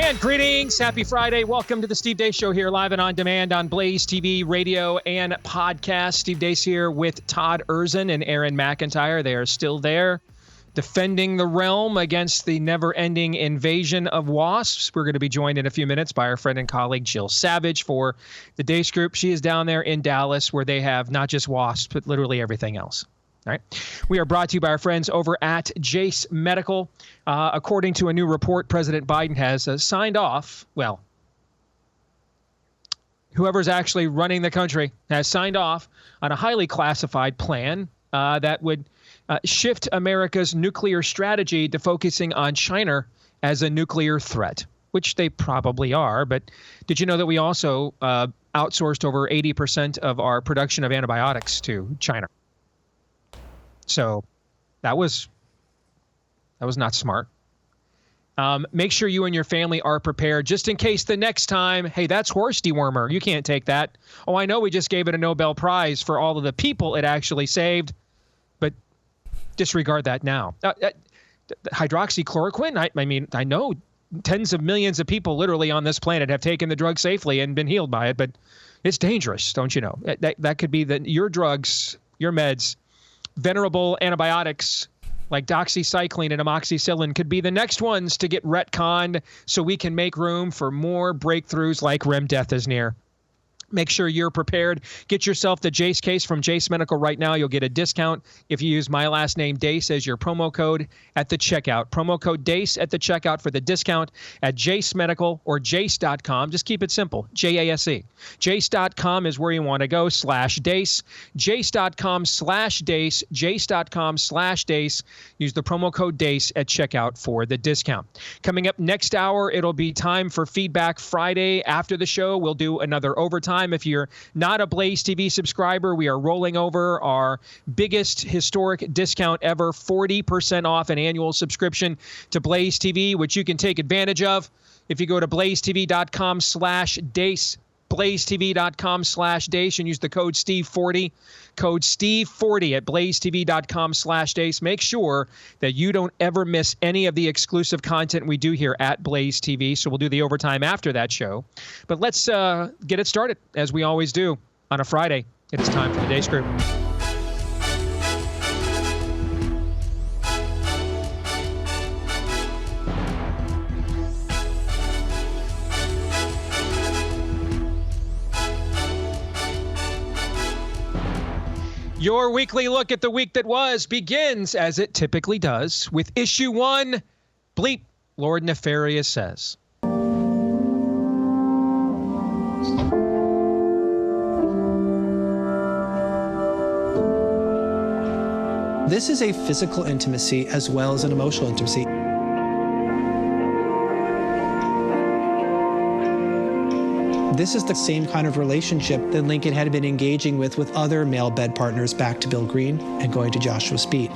And greetings. Happy Friday. Welcome to the Steve Deace Show here live and on demand on Blaze TV, radio, and podcast. Steve Deace here with Todd Erzin and Aaron McIntyre. They are still there defending the realm against the never-ending invasion of wasps. We're going to be joined in a few minutes by our friend and colleague Jill Savage for the Deace Group. She is down there in Dallas where they have not just wasps, but literally everything else. All right. We are brought to you by our friends over at Jace Medical. According to a new report, President Biden has signed off. Well, whoever's actually running the country has signed off on a highly classified plan that would shift America's nuclear strategy to focusing on China as a nuclear threat, which they probably are. But did you know that we also outsourced over 80% of our production of antibiotics to China? So that was not smart. Make sure you and your family are prepared just in case the next time, hey, that's horse dewormer. You can't take that. Oh, I know we just gave it a Nobel Prize for all of the people it actually saved, but disregard that now. Hydroxychloroquine, I mean, I know tens of millions of people literally on this planet have taken the drug safely and been healed by it, but it's dangerous, don't you know? That could be your drugs, your meds, venerable antibiotics like doxycycline and amoxicillin could be the next ones to get retconned so we can make room for more breakthroughs like Death is near. Make sure you're prepared. Get yourself the Jace case from Jace Medical right now. You'll get a discount if you use my last name, Deace, as your promo code at the checkout. Promo code Deace at the checkout for the discount at Jace Medical or Jace.com. Just keep it simple, J-A-S-E. Jace.com is where you want to go, /Deace. Jace.com/Deace. Jace.com/Deace. Use the promo code Deace at checkout for the discount. Coming up next hour, it'll be time for Feedback Friday. After the show, we'll do another overtime. If you're not a Blaze TV subscriber, we are rolling over our biggest historic discount ever, 40% off an annual subscription to Blaze TV, which you can take advantage of if you go to blazetv.com/Deace, blazetv.com/Deace, and use the code Steve40, code Steve40 at blazetv.com/Deace. Make sure that you don't ever miss any of the exclusive content we do here at Blaze TV. So we'll do the overtime after that show. But let's get it started, as we always do on a Friday. It is time for the Deace Group. Your weekly look at the week that was begins, as it typically does, with issue 1, Bleep, Lord Nefarious Says. This is a physical intimacy as well as an emotional intimacy. This is the same kind of relationship that Lincoln had been engaging with other male bed partners back to Bill Green and going to Joshua Speed.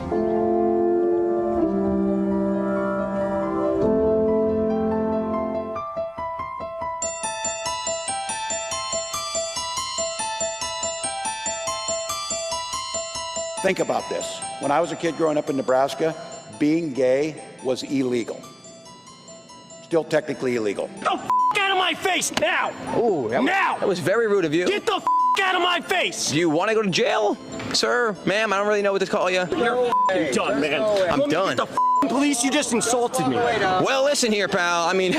Think about this. When I was a kid growing up in Nebraska, being gay was illegal. Still technically illegal. Out of my face now! Ooh, that was very rude of you. Get the out of my face! Do you want to go to jail? Sir, ma'am, I don't really know what to call you. You're done, man. I'm done. Get the police, you just insulted me. Well, listen here, pal. I mean,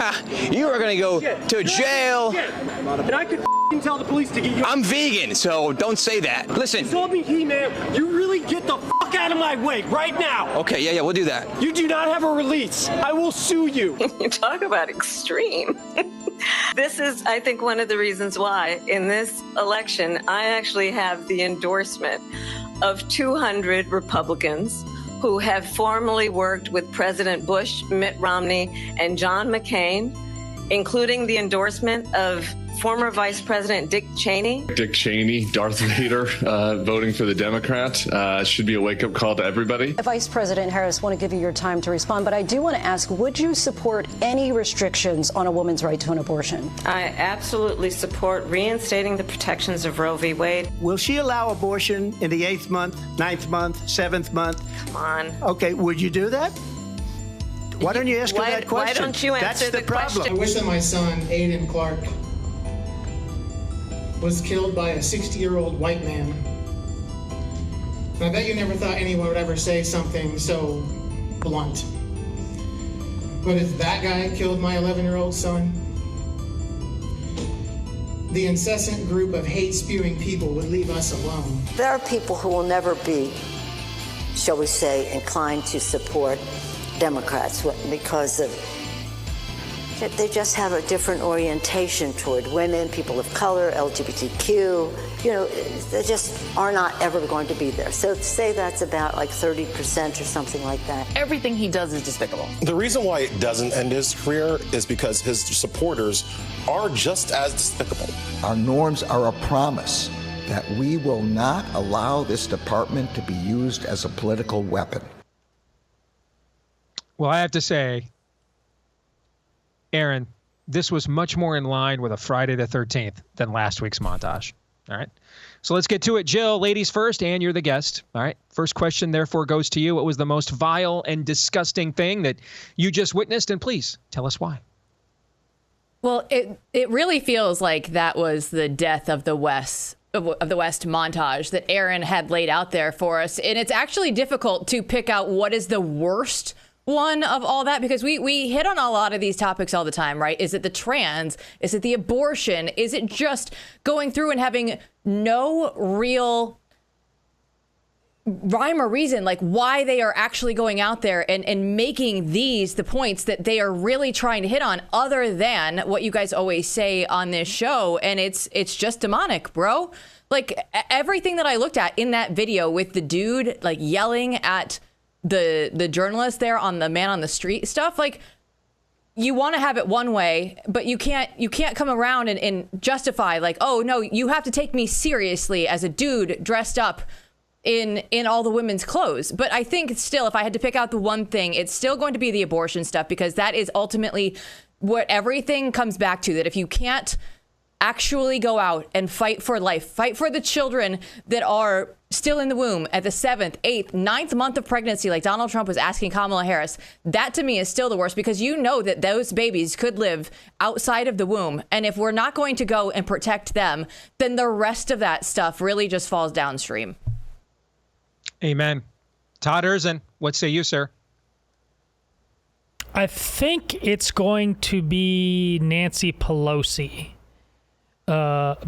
you are going to go to jail. And I could tell the police to get you. I'm vegan, so don't say that. Listen. Told me, man, you really get the out of my way right now. Okay, yeah, we'll do that. You do not have a release. I will sue you. You talk about extreme. This is, I think, one of the reasons why in this election, I actually have the endorsement of 200 Republicans who have formerly worked with President Bush, Mitt Romney, and John McCain, including the endorsement of former Vice President Dick Cheney. Dick Cheney, Darth Vader, voting for the Democrats should be a wake-up call to everybody. Vice President Harris, want to give you your time to respond, but I do want to ask, would you support any restrictions on a woman's right to an abortion? I absolutely support reinstating the protections of Roe v. Wade. Will she allow abortion in the 8th month, 9th month, 7th month? Come on. Okay, would you do that? Why don't you ask her that question? Why don't you answer That's the problem. I wish that my son, Aiden Clark, was killed by a 60-year-old white man. And I bet you never thought anyone would ever say something so blunt. But if that guy killed my 11-year-old son, the incessant group of hate-spewing people would leave us alone. There are people who will never be, shall we say, inclined to support Democrats because of they just have a different orientation toward women, people of color, LGBTQ. You know, they just are not ever going to be there. So say that's about like 30% or something like that. Everything he does is despicable. The reason why it doesn't end his career is because his supporters are just as despicable. Our norms are a promise that we will not allow this department to be used as a political weapon. Well, I have to say, Aaron, this was much more in line with a Friday the 13th than last week's montage. All right. So let's get to it. Jill, ladies first, and you're the guest. All right. First question, therefore, goes to you. What was the most vile and disgusting thing that you just witnessed? And please tell us why. Well, it really feels like that was the death of the West montage that Aaron had laid out there for us. And it's actually difficult to pick out what is the worst one of all that, because we hit on a lot of these topics all the time, right? Is it the trans? Is it the abortion? Is it just going through and having no real rhyme or reason, like why they are actually going out there and making these the points that they are really trying to hit on, other than what you guys always say on this show? And it's just demonic, bro. Like everything that I looked at in that video with the dude like yelling at the journalist there on the man on the street stuff, like you want to have it one way, but you can't come around and justify like, oh no, you have to take me seriously as a dude dressed up in all the women's clothes. But I think still, if I had to pick out the one thing, it's still going to be the abortion stuff, because that is ultimately what everything comes back to, that if you can't actually go out and fight for life, fight for the children that are still in the womb at the 7th, 8th, 9th month of pregnancy, like Donald Trump was asking Kamala Harris, that to me is still the worst, because you know that those babies could live outside of the womb. And if we're not going to go and protect them, then the rest of that stuff really just falls downstream. Amen. Todd Erzin, what say you, sir? I think it's going to be Nancy Pelosi.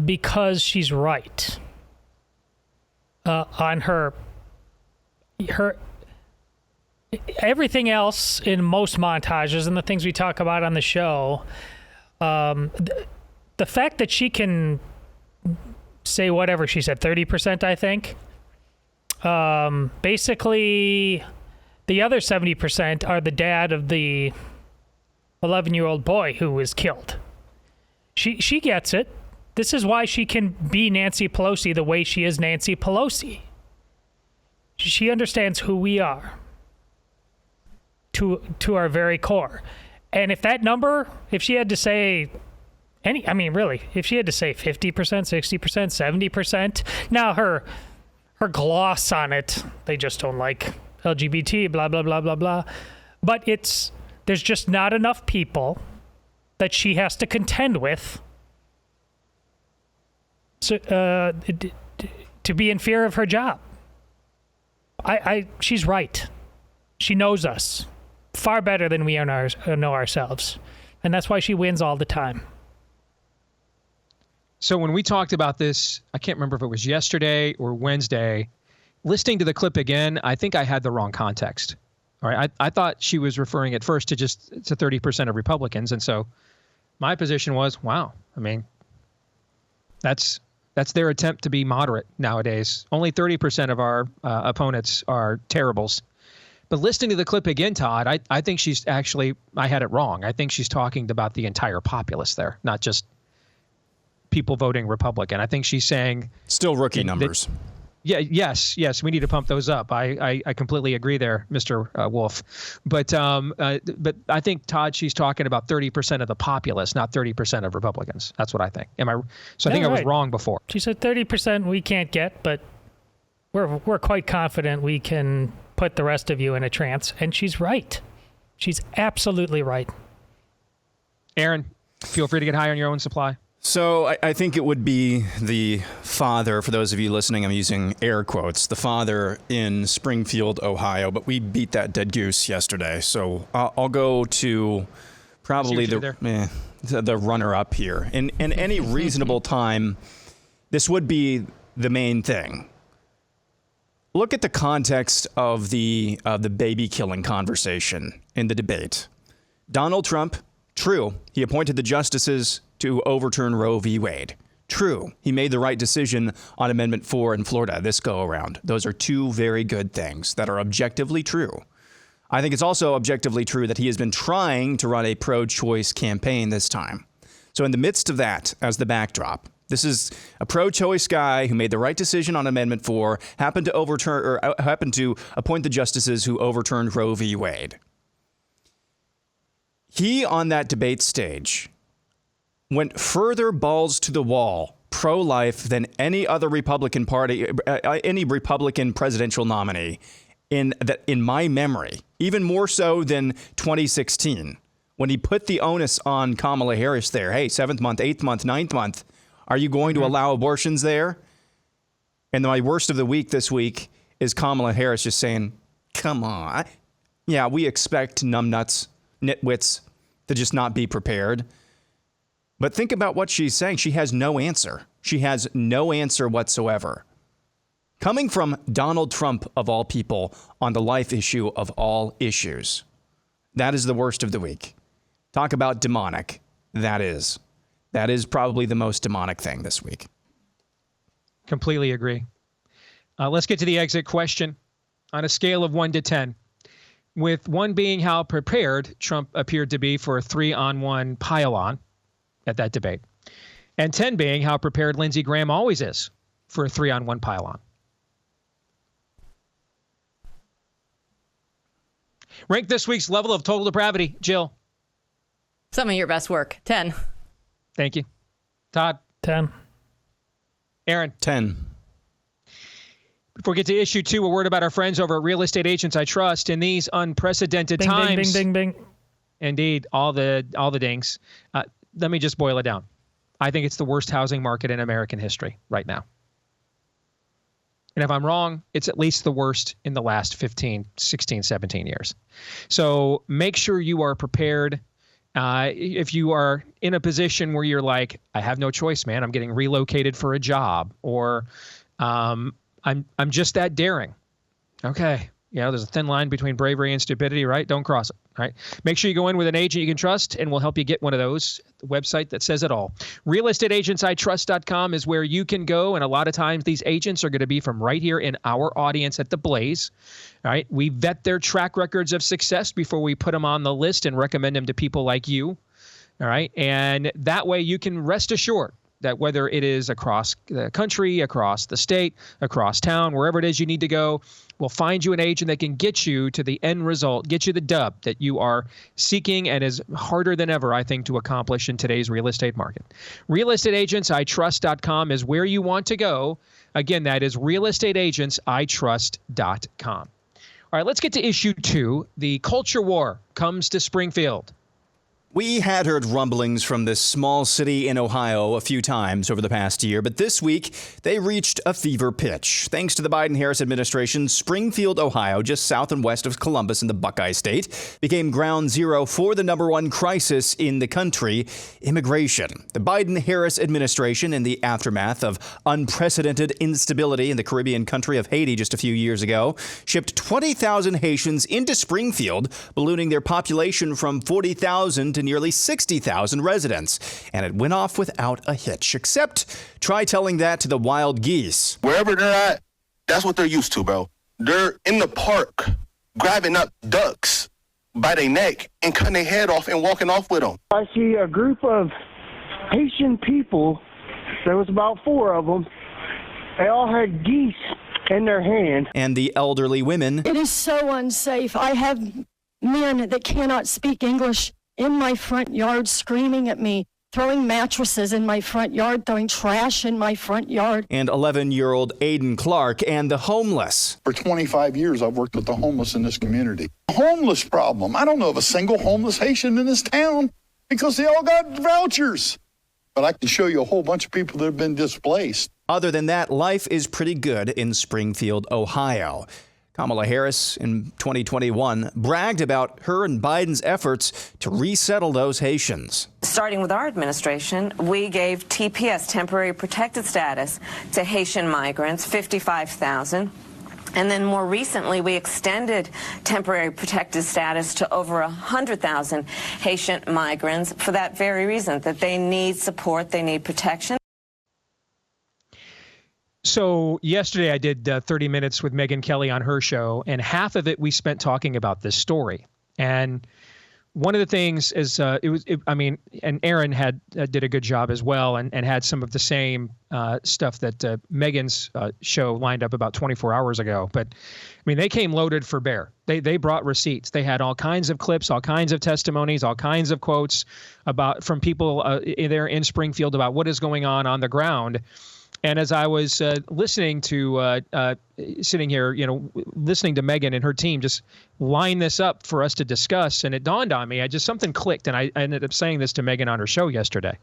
Because she's right on her everything else in most montages and the things we talk about on the show. The fact that she can say whatever she said, 30%, I think. Basically, the other 70% are the dad of the 11-year-old boy who was killed. She gets it. This is why she can be Nancy Pelosi the way she is Nancy Pelosi. She understands who we are to our very core. And if that number, if she had to say if she had to say 50%, 60%, 70%, now her gloss on it, they just don't like LGBT, blah, blah, blah, blah, blah. But there's just not enough people that she has to contend with to be in fear of her job. She's right. She knows us far better than we know ourselves. And that's why she wins all the time. So when we talked about this, I can't remember if it was yesterday or Wednesday, listening to the clip again, I think I had the wrong context. All right. I thought she was referring at first to 30% of Republicans. And so my position was, wow, I mean, that's their attempt to be moderate nowadays. Only 30% of our opponents are terribles. But listening to the clip again, Todd, I think I had it wrong. I think she's talking about the entire populace there, not just people voting Republican. I think she's saying still rookie numbers. Yes, we need to pump those up. I completely agree there, Mr. Wolf. But I think, Todd, she's talking about 30% of the populace, not 30% of Republicans. That's what I think. So I think I was wrong before. She said 30% we can't get, but we're quite confident we can put the rest of you in a trance. And she's right. She's absolutely right. Aaron, feel free to get high on your own supply. So I think it would be the father, for those of you listening, I'm using air quotes, the father in Springfield, Ohio, but we beat that dead goose yesterday. So I'll go to probably the runner-up here. In any reasonable time, this would be the main thing. Look at the context of the baby killing conversation in the debate. Donald Trump, true, he appointed the justices to overturn Roe v. Wade. True, he made the right decision on Amendment 4 in Florida this go-around. Those are two very good things that are objectively true. I think it's also objectively true that he has been trying to run a pro-choice campaign this time. So in the midst of that, as the backdrop, this is a pro-choice guy who made the right decision on Amendment 4, happened to appoint the justices who overturned Roe v. Wade. He, on that debate stage, went further balls to the wall, pro-life, than any other Republican party, any Republican presidential nominee in my memory, even more so than 2016, when he put the onus on Kamala Harris there. Hey, 7th month, 8th month, 9th month, are you going to allow abortions there? And my worst of the week this week is Kamala Harris just saying, come on. Yeah, we expect numbnuts, nitwits to just not be prepared. But think about what she's saying. She has no answer. She has no answer whatsoever. Coming from Donald Trump, of all people, on the life issue of all issues. That is the worst of the week. Talk about demonic. That is probably the most demonic thing this week. Completely agree. Let's get to the exit question. On a scale of 1 to 10, with 1 being how prepared Trump appeared to be for a 3-on-1 pile-on at that debate, and 10 being how prepared Lindsey Graham always is for a 3-on-1 pile-on. Rank this week's level of total depravity, Jill. Some of your best work. 10. Thank you. Todd? 10. Aaron? 10. Before we get to issue 2, a word about our friends over at Real Estate Agents I Trust. In these unprecedented times, Bing, bing, bing, bing. Indeed, all the dings. Let me just boil it down. I think it's the worst housing market in American history right now. And if I'm wrong, it's at least the worst in the last 15, 16, 17 years. So make sure you are prepared. If you are in a position where you're like, I have no choice, man, I'm getting relocated for a job, or I'm just that daring. Okay. There's a thin line between bravery and stupidity, right? Don't cross it. All right. Make sure you go in with an agent you can trust, and we'll help you get one of those. The website that says it all. RealestateAgentsITrust.com is where you can go. And a lot of times these agents are going to be from right here in our audience at the Blaze. All right. We vet their track records of success before we put them on the list and recommend them to people like you. All right. And that way you can rest assured that whether it is across the country, across the state, across town, wherever it is you need to go, we'll find you an agent that can get you to the end result, get you the dub that you are seeking and is harder than ever, I think, to accomplish in today's real estate market. RealestateAgentsITrust.com is where you want to go. Again, that is RealestateAgentsITrust.com. All right, let's get to issue 2. The culture war comes to Springfield. We had heard rumblings from this small city in Ohio a few times over the past year, but this week they reached a fever pitch. Thanks to the Biden-Harris administration, Springfield, Ohio, just south and west of Columbus in the Buckeye State, became ground zero for the #1 crisis in the country, immigration. The Biden-Harris administration, in the aftermath of unprecedented instability in the Caribbean country of Haiti just a few years ago, shipped 20,000 Haitians into Springfield, ballooning their population from 40,000 to nearly 60,000 residents. And it went off without a hitch, except try telling that to the wild geese. Wherever they're at, that's what they're used to, bro. They're in the park grabbing up ducks by their neck and cutting their head off and walking off with them. I see a group of Haitian people. There was about 4 of them. They all had geese in their hand. And the elderly women. It is so unsafe. I have men that cannot speak English in my front yard screaming at me throwing mattresses in my front yard, throwing trash in my front yard. And 11-year-old Aiden Clark and the homeless. For 25 years, I've worked with the homeless in this community. Homeless problem. I don't know of a single homeless Haitian in this town because they all got vouchers. But I can show you a whole bunch of people that have been displaced. Other than that, life is pretty good in Springfield, Ohio. Kamala Harris in 2021 bragged about her and Biden's efforts to resettle those Haitians. Starting with our administration, we gave TPS, temporary protected status, to Haitian migrants, 55,000. And then more recently, we extended temporary protected status to over 100,000 Haitian migrants for that very reason, that they need support, they need protection. So yesterday I did 30 minutes with Megyn Kelly on her show, and half of it we spent talking about this story. And one of the things is and Aaron did a good job as well, and had some of the same stuff that Megyn's show lined up about 24 hours ago. But I mean, they came loaded for bear. They brought receipts. They had all kinds of clips, all kinds of testimonies, all kinds of quotes from people there in Springfield about what is going on the ground. And as I was listening to, sitting here, listening to Megyn and her team just line this up for us to discuss, and it dawned on me, something clicked, and I ended up saying this to Megyn on her show yesterday.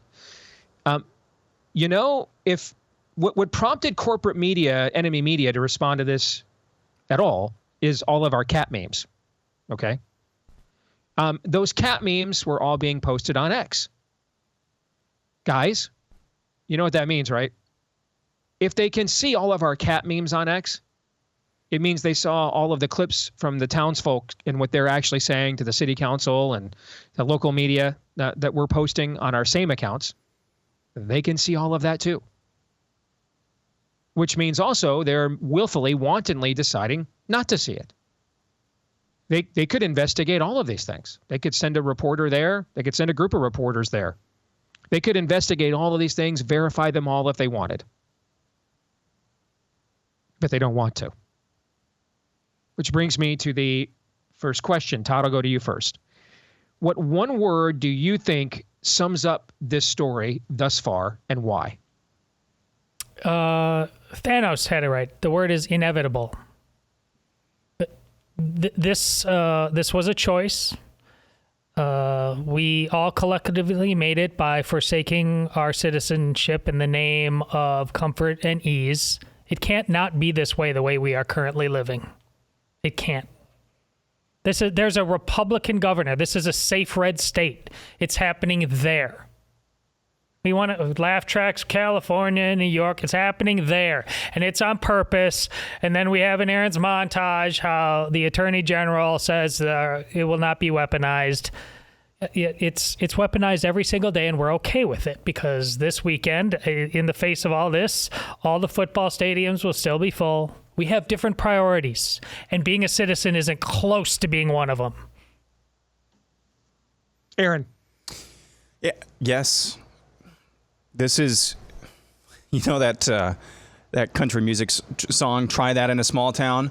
If what prompted corporate media, enemy media, to respond to this at all is all of our cat memes, okay? Those cat memes were all being posted on X. Guys, you know what that means, right? If they can see all of our cat memes on X, it means they saw all of the clips from the townsfolk and what they're actually saying to the city council and the local media that we're posting on our same accounts. They can see all of that too. Which means also they're willfully, wantonly deciding not to see it. They could investigate all of these things. They could send a reporter there. They could send a group of reporters there. They could investigate all of these things, verify them all if they wanted. But they don't want to. Which brings me to the first question. Todd, I'll go to you first. What one word do you think sums up this story thus far, and why? Thanos had it right. The word is inevitable. This was a choice. We all collectively made it by forsaking our citizenship in the name of comfort and ease. It can't not be this way, the way we are currently living. It can't. There's a Republican governor. This is a safe red state. It's happening there. We want to laugh tracks, California, New York. It's happening there, and it's on purpose. And then we have in Aaron's montage how the Attorney General says it will not be weaponized. It's weaponized every single day, and we're okay with it because this weekend, in the face of all this, all the football stadiums will still be full. We have different priorities, and being a citizen isn't close to being one of them. Aaron. Yeah. Yes. This is, that country music song, Try That in a Small Town?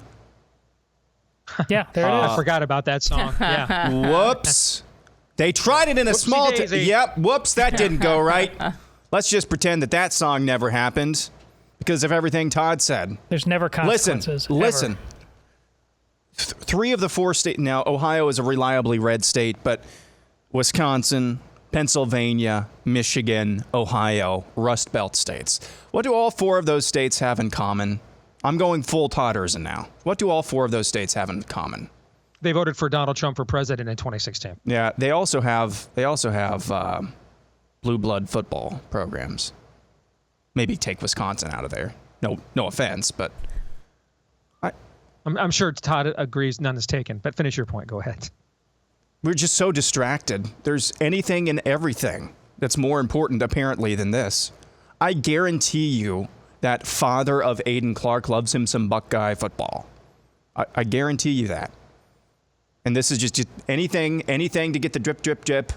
Yeah, there it is. I forgot about that song. Yeah. Whoops. They tried it in a small town. Yep. Whoops. That didn't go right. Let's just pretend that song never happened because of everything Todd said. There's never consequences. Listen. 3 of the 4 states. Now, Ohio is a reliably red state, but Wisconsin, Pennsylvania, Michigan, Ohio, Rust Belt states. What do all 4 of those states have in common? I'm going full Todderson now. What do all 4 of those states have in common? They voted for Donald Trump for president in 2016. Yeah, they also have blue blood football programs. Maybe take Wisconsin out of there. No offense, but I'm sure Todd agrees none is taken. But finish your point. Go ahead. We're just so distracted. There's anything and everything that's more important, apparently, than this. I guarantee you that father of Aiden Clark loves him some Buckeye football. I guarantee you that. And this is just anything to get the drip, drip, drip.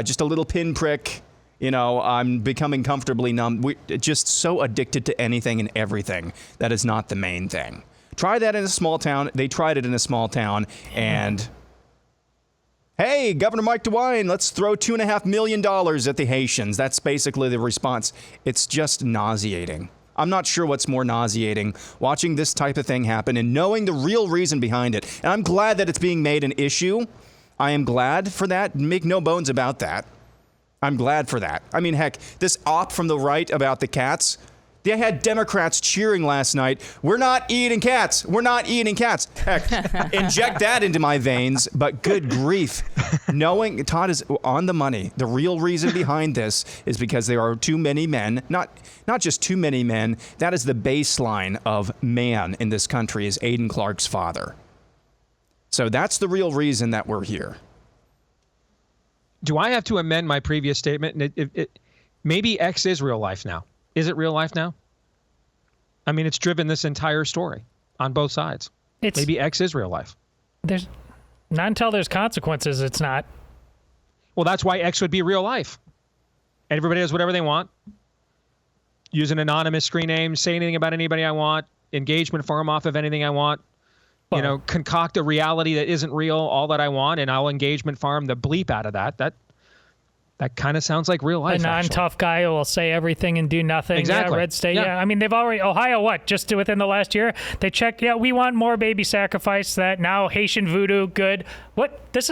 Just a little pinprick. I'm becoming comfortably numb. We're just so addicted to anything and everything. That is not the main thing. Try that in a small town. They tried it in a small town, and hey, Governor Mike DeWine, let's throw $2.5 million at the Haitians. That's basically the response. It's just nauseating. I'm not sure what's more nauseating, watching this type of thing happen and knowing the real reason behind it. And I'm glad that it's being made an issue. I am glad for that. Make no bones about that. I'm glad for that. I mean, heck, this op from the right about the cats, they had Democrats cheering last night. We're not eating cats. We're not eating cats. Heck, inject that into my veins. But good grief. Knowing Todd is on the money. The real reason behind this is because there are too many men, not just too many men. That is the baseline of man in this country, is Aiden Clark's father. So that's the real reason that we're here. Do I have to amend my previous statement? Maybe X is real life now. Is it real life now? I mean, it's driven this entire story on both sides. Maybe X is real life. There's not until there's consequences, it's not. Well, that's why X would be real life. Everybody does whatever they want. Use an anonymous screen name, say anything about anybody I want, engagement farm off of anything I want. Well, concoct a reality that isn't real, all that I want, and I'll engagement farm the bleep out of that. That kind of sounds like real life. A non-tough guy who will say everything and do nothing. Exactly. Yeah, red state. Yeah. I mean, they've already, Ohio, what? Just within the last year, they checked, we want more baby sacrifice. That now Haitian voodoo, good. What? That's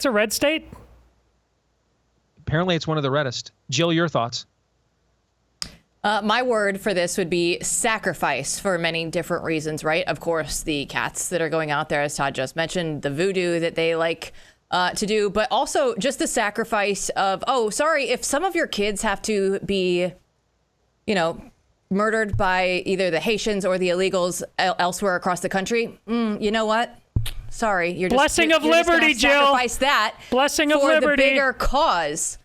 a red state? Apparently it's one of the reddest. Jill, your thoughts? My word for this would be sacrifice for many different reasons, right? Of course, the cats that are going out there, as Todd just mentioned, the voodoo that they like to do, but also just the sacrifice of, if some of your kids have to be, murdered by either the Haitians or the illegals elsewhere across the country, you know what? Sorry, you're just blessing of liberty, Jill. Sacrifice that blessing of for liberty. The bigger cause.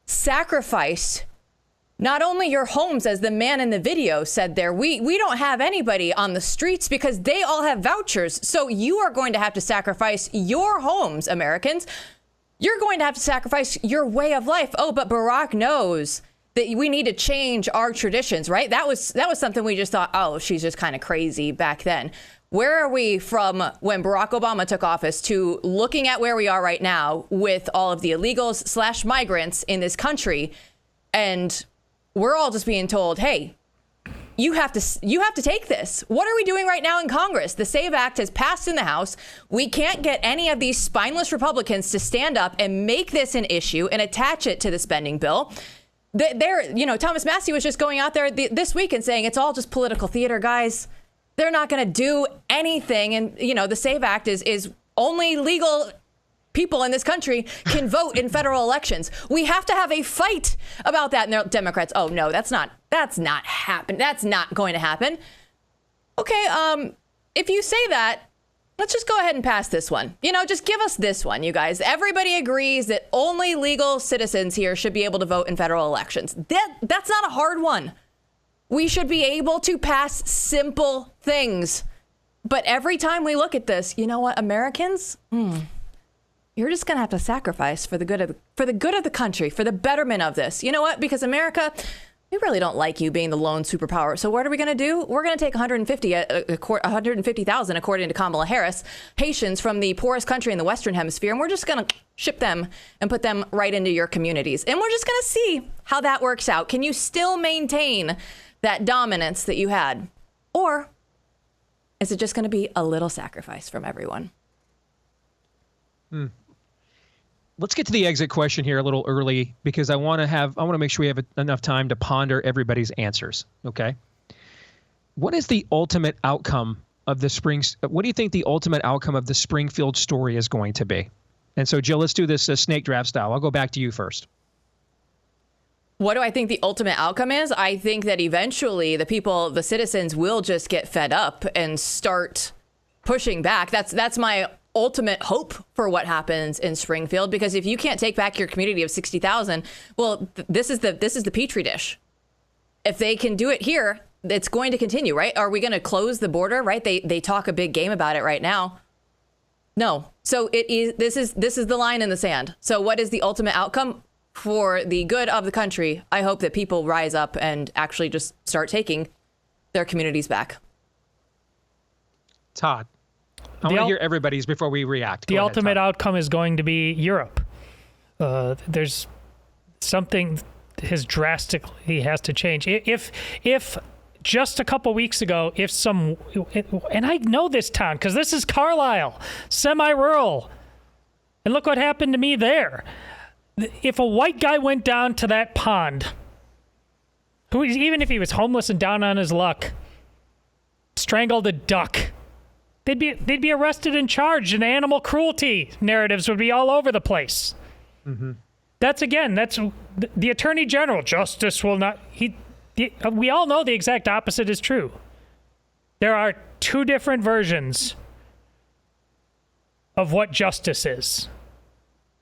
Sacrifice not only your homes, as the man in the video said there, we don't have anybody on the streets because they all have vouchers. So you are going to have to sacrifice your homes, Americans. You're going to have to sacrifice your way of life. Oh, but Barack knows that we need to change our traditions, right? That was something we just thought, she's just kind of crazy back then. Where are we from when Barack Obama took office to looking at where we are right now with all of the illegals / migrants in this country? And we're all just being told, hey, you have to take this. What are we doing right now in Congress? The SAVE Act has passed in the House. We can't get any of these spineless Republicans to stand up and make this an issue and attach it to the spending bill. Thomas Massey was just going out there this week and saying it's all just political theater, guys. They're not going to do anything. And, the SAVE Act is only legal people in this country can vote in federal elections. We have to have a fight about that. And the Democrats, no, that's not happen. That's not going to happen. Okay, if you say that, let's just go ahead and pass this one. Just give us this one, you guys. Everybody agrees that only legal citizens here should be able to vote in federal elections. That's not a hard one. We should be able to pass simple things. But every time we look at this, you know what, Americans? You're just going to have to sacrifice for the good of the country, for the betterment of this. You know what? Because America, we really don't like you being the lone superpower. So what are we going to do? We're going to take 150,000, according to Kamala Harris, Haitians from the poorest country in the Western Hemisphere, and we're just going to ship them and put them right into your communities. And we're just going to see how that works out. Can you still maintain that dominance that you had? Or is it just going to be a little sacrifice from everyone? Let's get to the exit question here a little early because I want to make sure we have enough time to ponder everybody's answers. Okay. What is the ultimate outcome of what do you think the ultimate outcome of the Springfield story is going to be? And so, Jill, let's do this snake draft style. I'll go back to you first. What do I think the ultimate outcome is? I think that eventually the citizens will just get fed up and start pushing back. That's my ultimate hope for what happens in Springfield, because if you can't take back your community of 60,000, well, this is the petri dish. If they can do it here, it's going to continue, right? Are we going to close the border, right? They talk a big game about it right now. No. So this is the line in the sand. So what is the ultimate outcome for the good of the country? I hope that people rise up and actually just start taking their communities back. Todd. I want to hear everybody's before we react. The ultimate outcome is going to be Europe. There's something drastically has to change. If just a couple weeks ago, and I know this town because this is Carlisle, semi-rural, and look what happened to me there. If a white guy went down to that pond, even if he was homeless and down on his luck, strangled a duck, they'd be arrested and charged, and animal cruelty narratives would be all over the place. Mm-hmm. That's the Attorney General. Justice will not. We all know the exact opposite is true. There are two different versions of what justice is.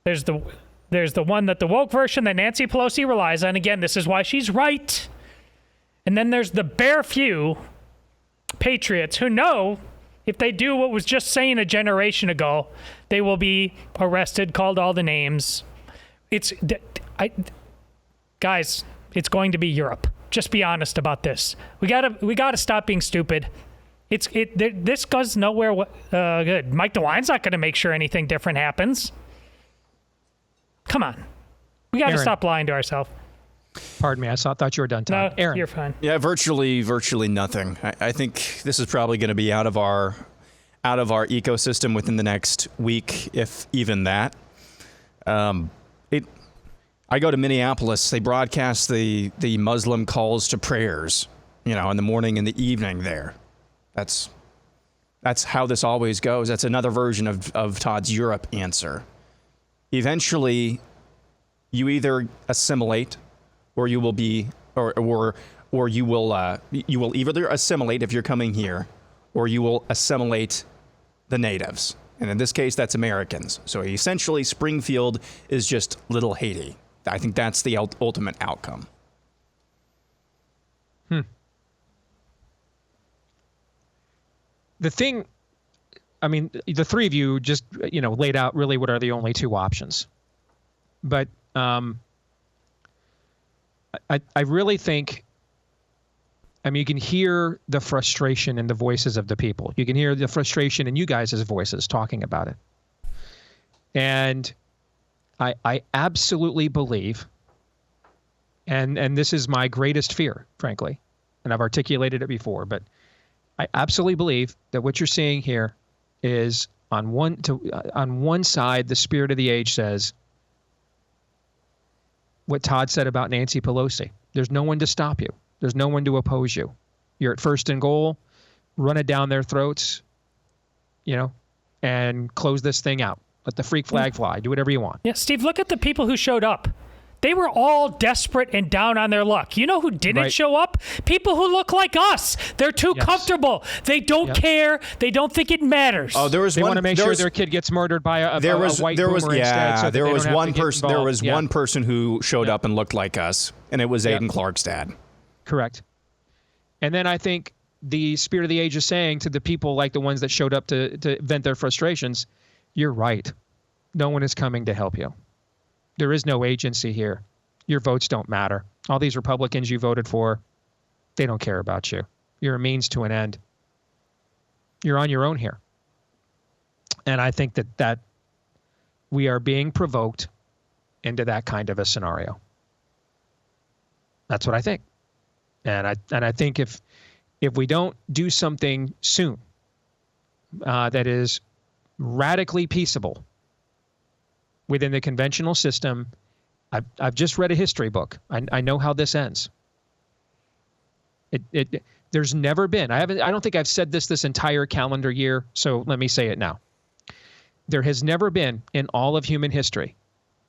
There's the one that the woke version that Nancy Pelosi relies on. Again, this is why she's right. And then there's the bare few patriots who know if they do what was just saying a generation ago, they will be arrested, called all the names. Guys, it's going to be Europe. Just be honest about this. We gotta stop being stupid. This goes nowhere good. Mike DeWine's not going to make sure anything different happens. Come on, we got to stop lying to ourselves. Pardon me, I thought you were done, Todd. No, Aaron. You're fine. Yeah, virtually nothing. I think this is probably going to be out of our ecosystem within the next week, if even that. I go to Minneapolis. They broadcast the Muslim calls to prayers, in the morning and the evening there. That's how this always goes. That's another version of Todd's Europe answer. Eventually, you either assimilate, or you will be, or you will either assimilate if you're coming here, or you will assimilate the natives. And in this case, that's Americans. So essentially, Springfield is just little Haiti. I think that's the ultimate outcome. The thing, the three of you just, laid out really what are the only two options. But I really think, you can hear the frustration in the voices of the people. You can hear the frustration in you guys' voices talking about it. And I absolutely believe, and this is my greatest fear, frankly, and I've articulated it before, but I absolutely believe that what you're seeing here is on one side, the spirit of the age says what Todd said about Nancy Pelosi. There's no one to stop you. There's no one to oppose you. You're at first and goal, run it down their throats, and close this thing out. Let the freak flag fly. Do whatever you want. Yeah, Steve, look at the people who showed up. They were all desperate and down on their luck. You know who didn't show up? People who look like us. They're too comfortable. They don't care. They don't think it matters. Oh, they want to make sure their kid gets murdered by a white boomer instead. So there was one person who showed up and looked like us, and it was Aiden Clark's dad. Correct. And then I think the spirit of the age is saying to the people like the ones that showed up to vent their frustrations, you're right. No one is coming to help you. There is no agency here. Your votes don't matter. All these Republicans you voted for, they don't care about you. You're a means to an end. You're on your own here. And I think that we are being provoked into that kind of a scenario. That's what I think. And I think if we don't do something soon that is radically peaceable within the conventional system, I've just read a history book. I know how this ends. There's never been. I don't think I've said this entire calendar year. So let me say it now. There has never been in all of human history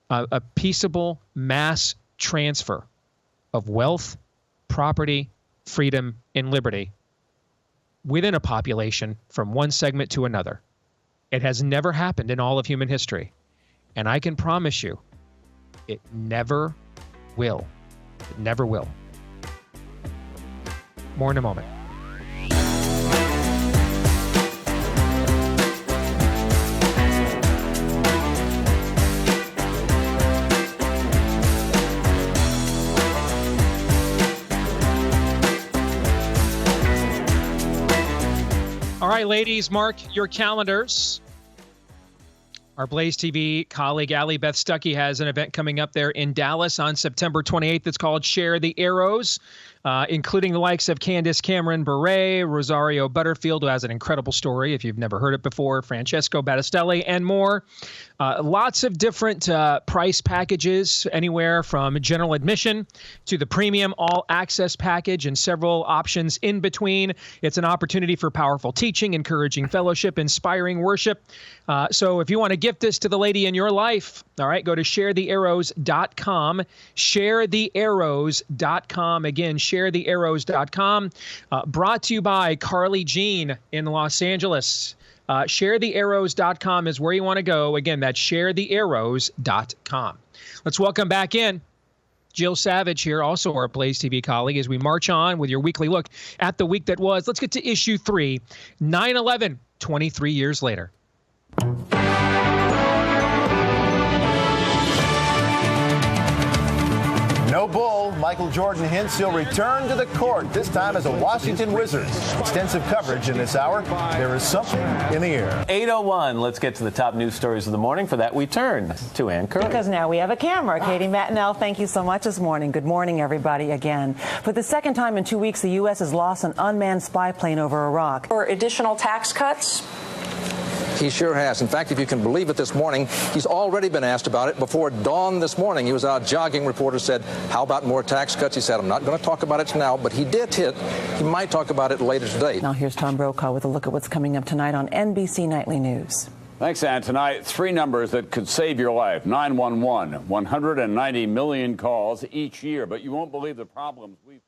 a peaceable mass transfer of wealth, property, freedom, and liberty within a population from one segment to another. It has never happened in all of human history. And I can promise you, it never will. It never will. More in a moment. All right, ladies, mark your calendars. Our Blaze TV colleague, Allie Beth Stuckey, has an event coming up there in Dallas on September 28th. It's called Share the Arrows, including the likes of Candace Cameron Bure, Rosario Butterfield, who has an incredible story if you've never heard it before, Francesco Battistelli, and more. Lots of different price packages, anywhere from general admission to the premium all-access package and several options in between. It's an opportunity for powerful teaching, encouraging fellowship, inspiring worship. So if you want to gift this to the lady in your life, all right, go to sharethearrows.com. Sharethearrows.com. Again, sharethearrows.com. Brought to you by Carly Jean in Los Angeles. Sharethearrows.com is where you want to go. Again, that's sharethearrows.com. Let's welcome back in Jill Savage here, also our Blaze TV colleague, as we march on with your weekly look at the week that was. Let's get to issue 3, 9/11, 23 years later. No bull. Michael Jordan hints he'll return to the court, this time as a Washington Wizard. Extensive coverage in this hour. There is something in the air. 8:01. Let's get to the top news stories of the morning. For that, we turn to Ann Curry. Because now we have a camera. Katie Matinell, thank you so much this morning. Good morning, everybody, again. For the second time in 2 weeks, the U.S. has lost an unmanned spy plane over Iraq. For additional tax cuts? He sure has. In fact, if you can believe it, this morning, he's already been asked about it. Before dawn this morning, he was out jogging. Reporters said, how about more tax cuts? He said, I'm not going to talk about it now, but he did hit. He might talk about it later today. Now here's Tom Brokaw with a look at what's coming up tonight on NBC Nightly News. Thanks, Ann. Tonight, 3 numbers that could save your life. 911, 190 million calls each year, but you won't believe the problems we find.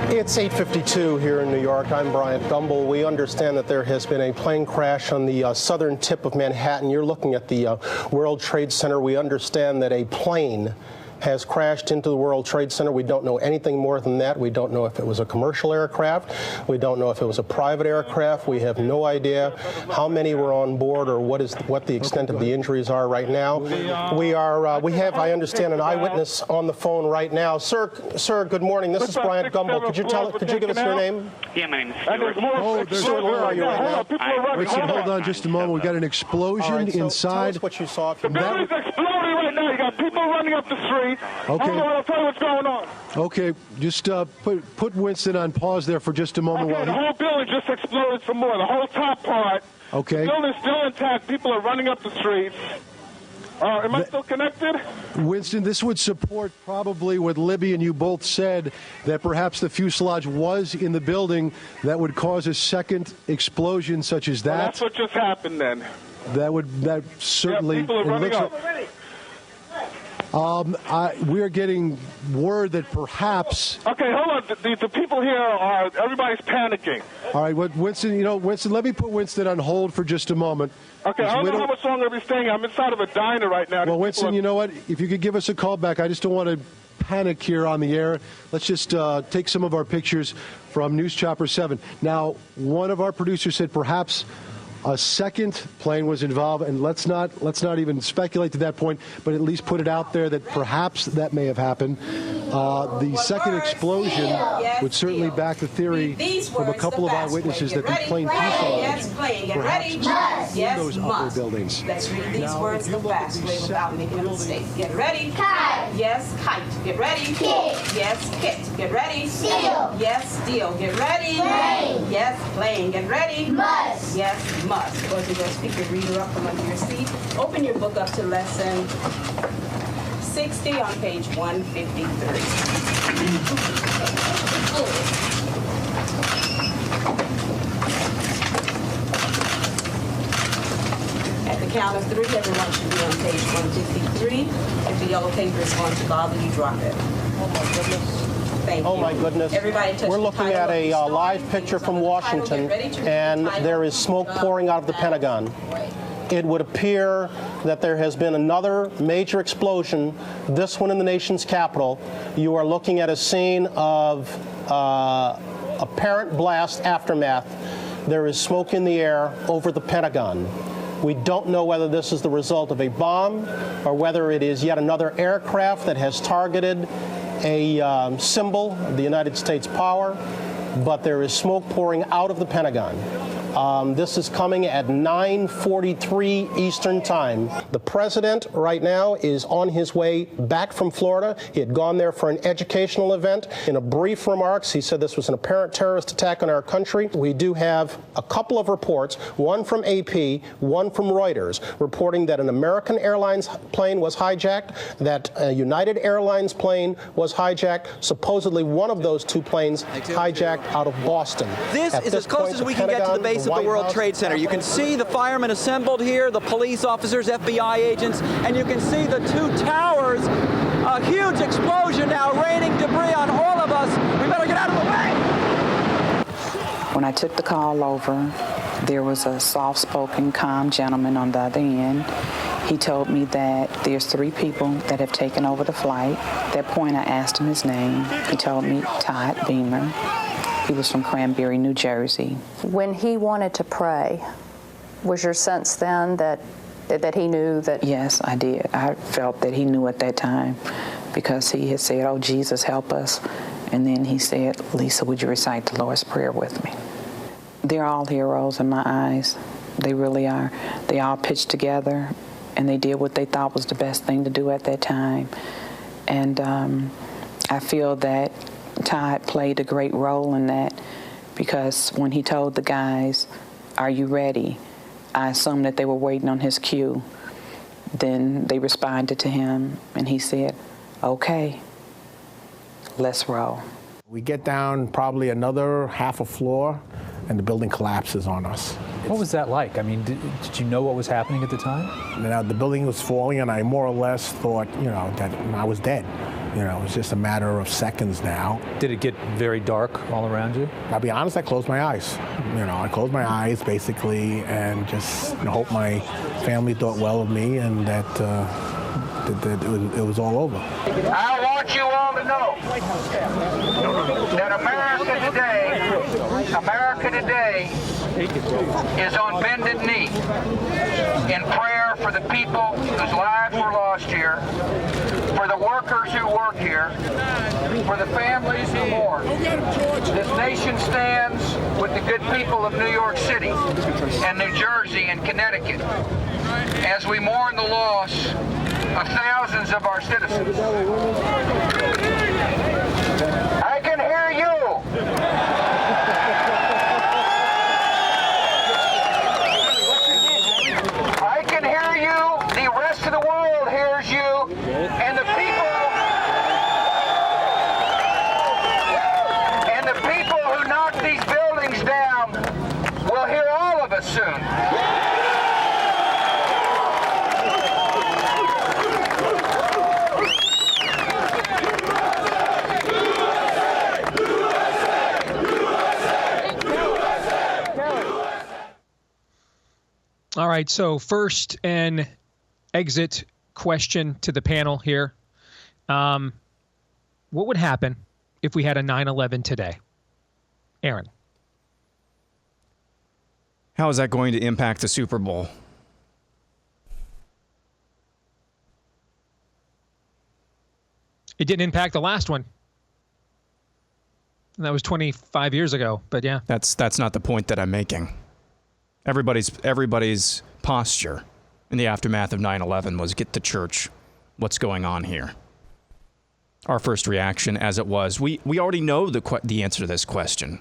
It's 8:52 here in New York. I'm Bryant Gumbel. We understand that there has been a plane crash on the southern tip of Manhattan. You're looking at the World Trade Center. We understand that a plane has crashed into the World Trade Center. We don't know anything more than that. We don't know if it was a commercial aircraft. We don't know if it was a private aircraft. We have no idea how many were on board or what the extent of the injuries are right now. We have, I understand, an eyewitness on the phone right now. Sir, good morning. This is Bryant Gumbel. Could you give us your name? Yeah, my name is Stuart. Stuart, where are you right now? Listen, hold on just a moment. We got an explosion inside. Tell us what you saw. The building's exploding right now. You got people running up the street. Okay. I'll tell you what's going on. Okay, just put Winston on pause there for just a moment. Okay, the whole building just exploded some more. The whole top part. Okay. The building's still intact. People are running up the streets. Am I still connected? Winston, this would support probably what Libby and you both said, that perhaps the fuselage was in the building that would cause a second explosion such as that. Well, that's what just happened then. That certainly. Yeah, people are running up. We're getting word that perhaps. Okay, hold on. The people here everybody's panicking. All right, Winston, let me put Winston on hold for just a moment. Okay, I don't know how much longer we're staying. I'm inside of a diner right now. Well, Winston, you know what? If you could give us a call back, I just don't want to panic here on the air. Let's just take some of our pictures from News Chopper 7. Now, one of our producers said perhaps a second plane was involved, and let's not even speculate to that point, but at least put it out there that perhaps that may have happened. The second explosion would certainly back the theory from a couple of eyewitnesses that the plane fuselage perhaps in those upper buildings. Let's read these words the fast way without making a mistake. Get ready. Kite. Yes, kite. Get ready. Kit. Yes, kit. Get ready. Steel. Yes, steel. Get ready. Plane. Yes, plane. Get ready. Must. Yes, must. Go to your speaker reader up from under your seat. Open your book up to lesson 60 on page 153. At the count of 3, everyone should be on page 153. If the yellow paper is going to bother you, drop it. Oh my goodness. Oh, my goodness. We're looking at a live picture from Washington, and there is smoke pouring out of the Pentagon. It would appear that there has been another major explosion, this one in the nation's capital. You are looking at a scene of apparent blast aftermath. There is smoke in the air over the Pentagon. We don't know whether this is the result of a bomb or whether it is yet another aircraft that has targeted a symbol of the United States power, but there is smoke pouring out of the Pentagon. This is coming at 9:43 Eastern Time. The president right now is on his way back from Florida. He had gone there for an educational event. In a brief remarks, he said this was an apparent terrorist attack on our country. We do have a couple of reports, one from AP, one from Reuters, reporting that an American Airlines plane was hijacked, that a United Airlines plane was hijacked, supposedly one of those two planes hijacked out of Boston. This is as close as we can get to the base of the World Trade Center. You can see the firemen assembled here, the police officers, FBI agents, and you can see the two towers. A huge explosion now raining debris on all of us. We better get out of the way. When I took the call over, there was a soft-spoken, calm gentleman on the other end. He told me that there's 3 people that have taken over the flight. At that point, I asked him his name. He told me Todd Beamer. He was from Cranberry, New Jersey. When he wanted to pray, was your sense then that he knew that? Yes, I did. I felt that he knew at that time because he had said, "Oh, Jesus, help us." And then he said, "Lisa, would you recite the Lord's Prayer with me?" They're all heroes in my eyes. They really are. They all pitched together and they did what they thought was the best thing to do at that time. And I feel that Todd played a great role in that because when he told the guys, "Are you ready?" I assumed that they were waiting on his cue. Then they responded to him and he said, "Okay, let's roll." We get down probably another half a floor and the building collapses on us. What was that like? I mean, did you know what was happening at the time? Now, the building was falling and I more or less thought, that I was dead. It was just a matter of seconds now. Did it get very dark all around you? I'll be honest, I closed my eyes. I closed my eyes basically and just hope my family thought well of me and that it was all over. I want you all to know that America today is on bended knee in prayer for the people whose lives were lost here, for the workers who work here, for the families who mourn. This nation stands with the good people of New York City and New Jersey and Connecticut as we mourn the loss of thousands of our citizens. I can hear you. I can hear you. The rest of the world hears you. And the people who knock these buildings down will hear all of us soon. All right, so first an exit question to the panel here. What would happen if we had a 9/11 today? Aaron. How is that going to impact the Super Bowl? It didn't impact the last one. And that was 25 years ago, but yeah. That's not the point that I'm making. Everybody's posture in the aftermath of 9/11 was get to church. What's going on here? Our first reaction, as it was, we already know the answer to this question.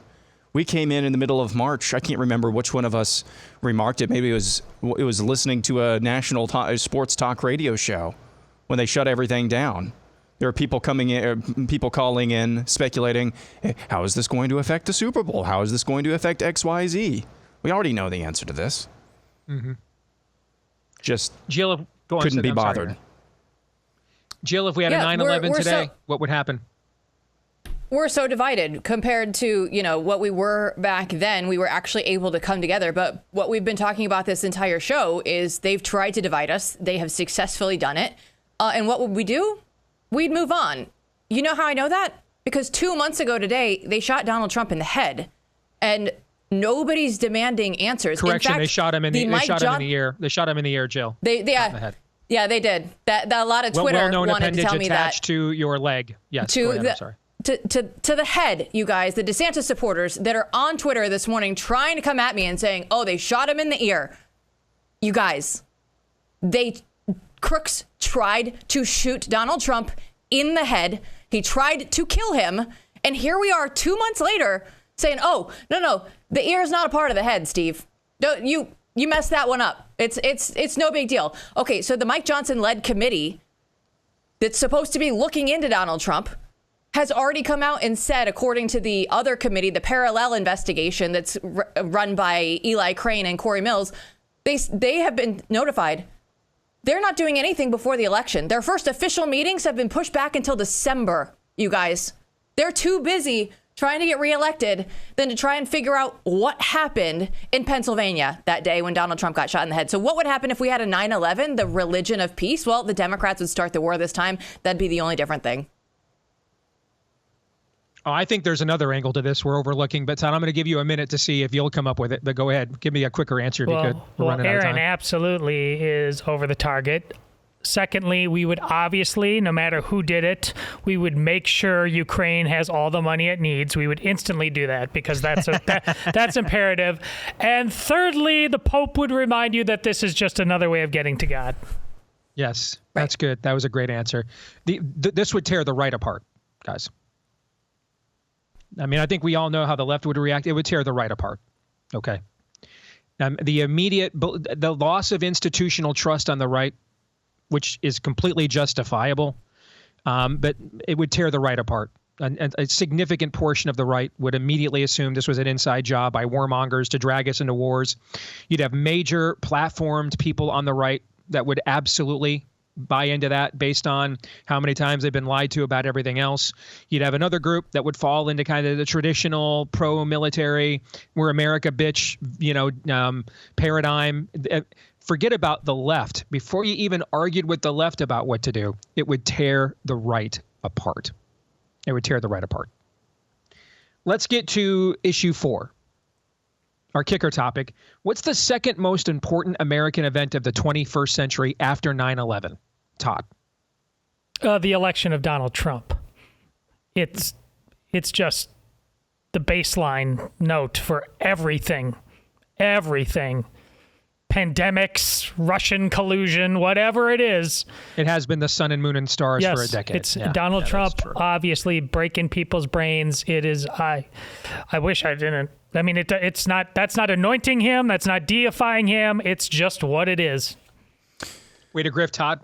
We came in the middle of March. I can't remember which one of us remarked it. Maybe it was listening to a national sports talk radio show when they shut everything down. There are people coming in, people calling in, speculating, hey, how is this going to affect the Super Bowl? How is this going to affect XYZ? We already know the answer to this. Mm-hmm. Just Jill, go on, couldn't be I'm sorry. bothered. Jill, if we had a 9/11 today, what would happen? We're so divided compared to, what we were back then. We were actually able to come together. But what we've been talking about this entire show is they've tried to divide us. They have successfully done it. And what would we do? We'd move on. You know how I know that? Because 2 months ago today, they shot Donald Trump in the head. And Nobody's demanding answers. Correction, in fact, they shot him in the air. They shot him in the air, Jill. Not in the head. Yeah, they did. That a lot of Twitter well-known wanted to tell me that. attached to your leg. Yes, go ahead, I'm sorry. To the head, you guys, the DeSantis supporters that are on Twitter this morning trying to come at me and saying, oh, they shot him in the ear. You guys, crooks tried to shoot Donald Trump in the head. He tried to kill him. And here we are 2 months later saying, oh, no, the ear is not a part of the head, Steve. You messed that one up. It's no big deal. Okay, so the Mike Johnson led committee that's supposed to be looking into Donald Trump has already come out and said, according to the other committee, the parallel investigation that's run by Eli Crane and Corey Mills, they have been notified. They're not doing anything before the election. Their first official meetings have been pushed back until December, you guys. They're too busy trying to get reelected than to try and figure out what happened in Pennsylvania that day when Donald Trump got shot in the head. So what would happen if we had a 9/11, the religion of peace? Well, the Democrats would start the war this time. That'd be the only different thing. Oh, I think there's another angle to this we're overlooking, but Todd, I'm going to give you a minute to see if you'll come up with it. But go ahead, give me a quicker answer if you could. We're running out of time. Aaron absolutely is over the target. Secondly, we would obviously, no matter who did it, we would make sure Ukraine has all the money it needs. We would instantly do that because that's imperative. And thirdly, the Pope would remind you that this is just another way of getting to God. Yes, that's good. That was a great answer. This would tear the right apart, guys. I mean, I think we all know how the left would react. It would tear the right apart. Okay. The loss of institutional trust on the right, which is completely justifiable, but it would tear the right apart. And a significant portion of the right would immediately assume this was an inside job by warmongers to drag us into wars. You'd have major platformed people on the right that would absolutely buy into that based on how many times they've been lied to about everything else. You'd have another group that would fall into kind of the traditional pro-military, we're America bitch, paradigm. Forget about the left. Before you even argued with the left about what to do, it would tear the right apart. It would tear the right apart. Let's get to issue 4. Our kicker topic. What's the second most important American event of the 21st century after 9/11? Todd. The election of Donald Trump. It's just the baseline note for everything. Everything. Pandemics, Russian collusion, whatever it is. It has been the sun and moon and stars for a decade. It's Donald Trump obviously breaking people's brains. It is, I wish I didn't. I mean, that's not anointing him. That's not deifying him. It's just what it is. Way to grift, Todd.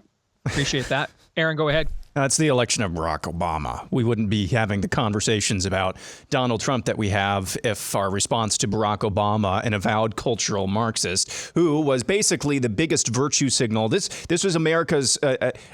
Appreciate that. Aaron, go ahead. It's the election of Barack Obama. We wouldn't be having the conversations about Donald Trump that we have if our response to Barack Obama, an avowed cultural Marxist, who was basically the biggest virtue signal. This was America's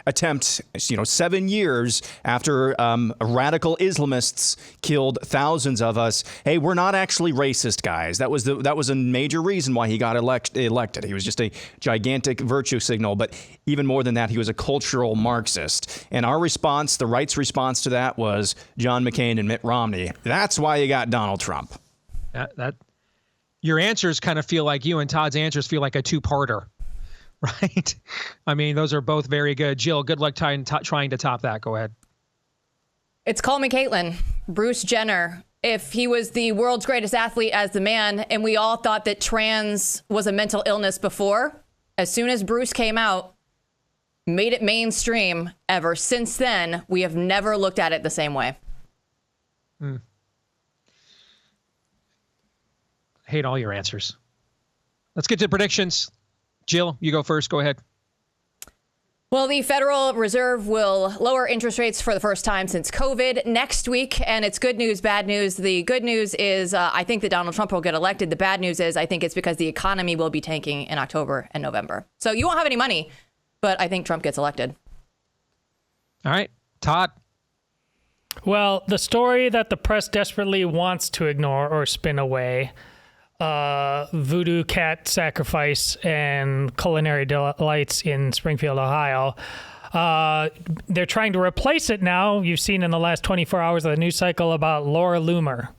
attempt, 7 years after radical Islamists killed thousands of us. Hey, we're not actually racist, guys. That was a major reason why he got elected. He was just a gigantic virtue signal. But even more than that, he was a cultural Marxist. And our response, the right's response to that was John McCain and Mitt Romney. That's why you got Donald Trump. Your answers kind of feel like you and Todd's answers feel like a two-parter, right? I mean, those are both very good. Jill, good luck trying to top that. Go ahead. It's Call Me Caitlin. Bruce Jenner. If he was the world's greatest athlete as the man, and we all thought that trans was a mental illness before, as soon as Bruce came out, made it mainstream, ever since then, we have never looked at it the same way. Hate all your answers. Let's get to predictions. Jill, you go first. Go ahead. Well, the Federal Reserve will lower interest rates for the first time since COVID next week. And it's good news, bad news. The good news is I think that Donald Trump will get elected. The bad news is I think it's because the economy will be tanking in October and November. So you won't have any money. But I think Trump gets elected. All right. Todd. Well, the story that the press desperately wants to ignore or spin away, voodoo cat sacrifice and culinary delights in Springfield, Ohio, they're trying to replace it now. You've seen in the last 24 hours of the news cycle about Laura Loomer.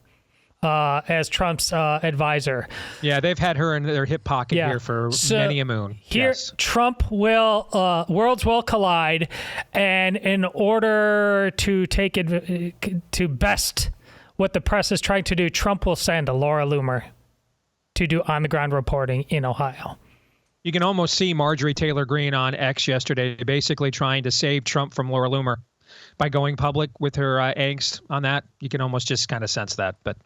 as Trump's advisor. Yeah, they've had her in their hip pocket here for many a moon. Here, yes. Trump will, worlds will collide, and in order to take it to best what the press is trying to do, Trump will send a Laura Loomer to do on-the-ground reporting in Ohio. You can almost see Marjorie Taylor Greene on X yesterday, basically trying to save Trump from Laura Loomer by going public with her angst on that. You can almost just kind of sense that. But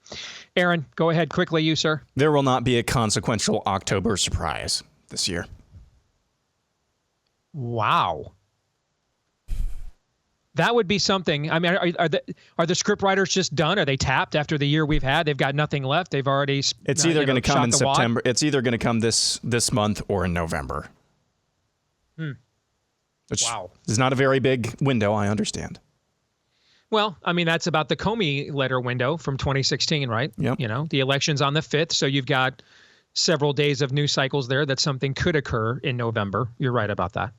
Aaron, go ahead quickly, you, sir. There will not be a consequential October surprise this year. Wow. That would be something. I mean, are the script writers just done? Are they tapped after the year we've had? They've got nothing left. They've already. It's either going to come in September. It's either going to come this month or in November. Wow. It's not a very big window, I understand. Well, I mean, that's about the Comey letter window from 2016, right? Yep. You know, the election's on the 5th, so you've got several days of news cycles there that something could occur in November. You're right about that.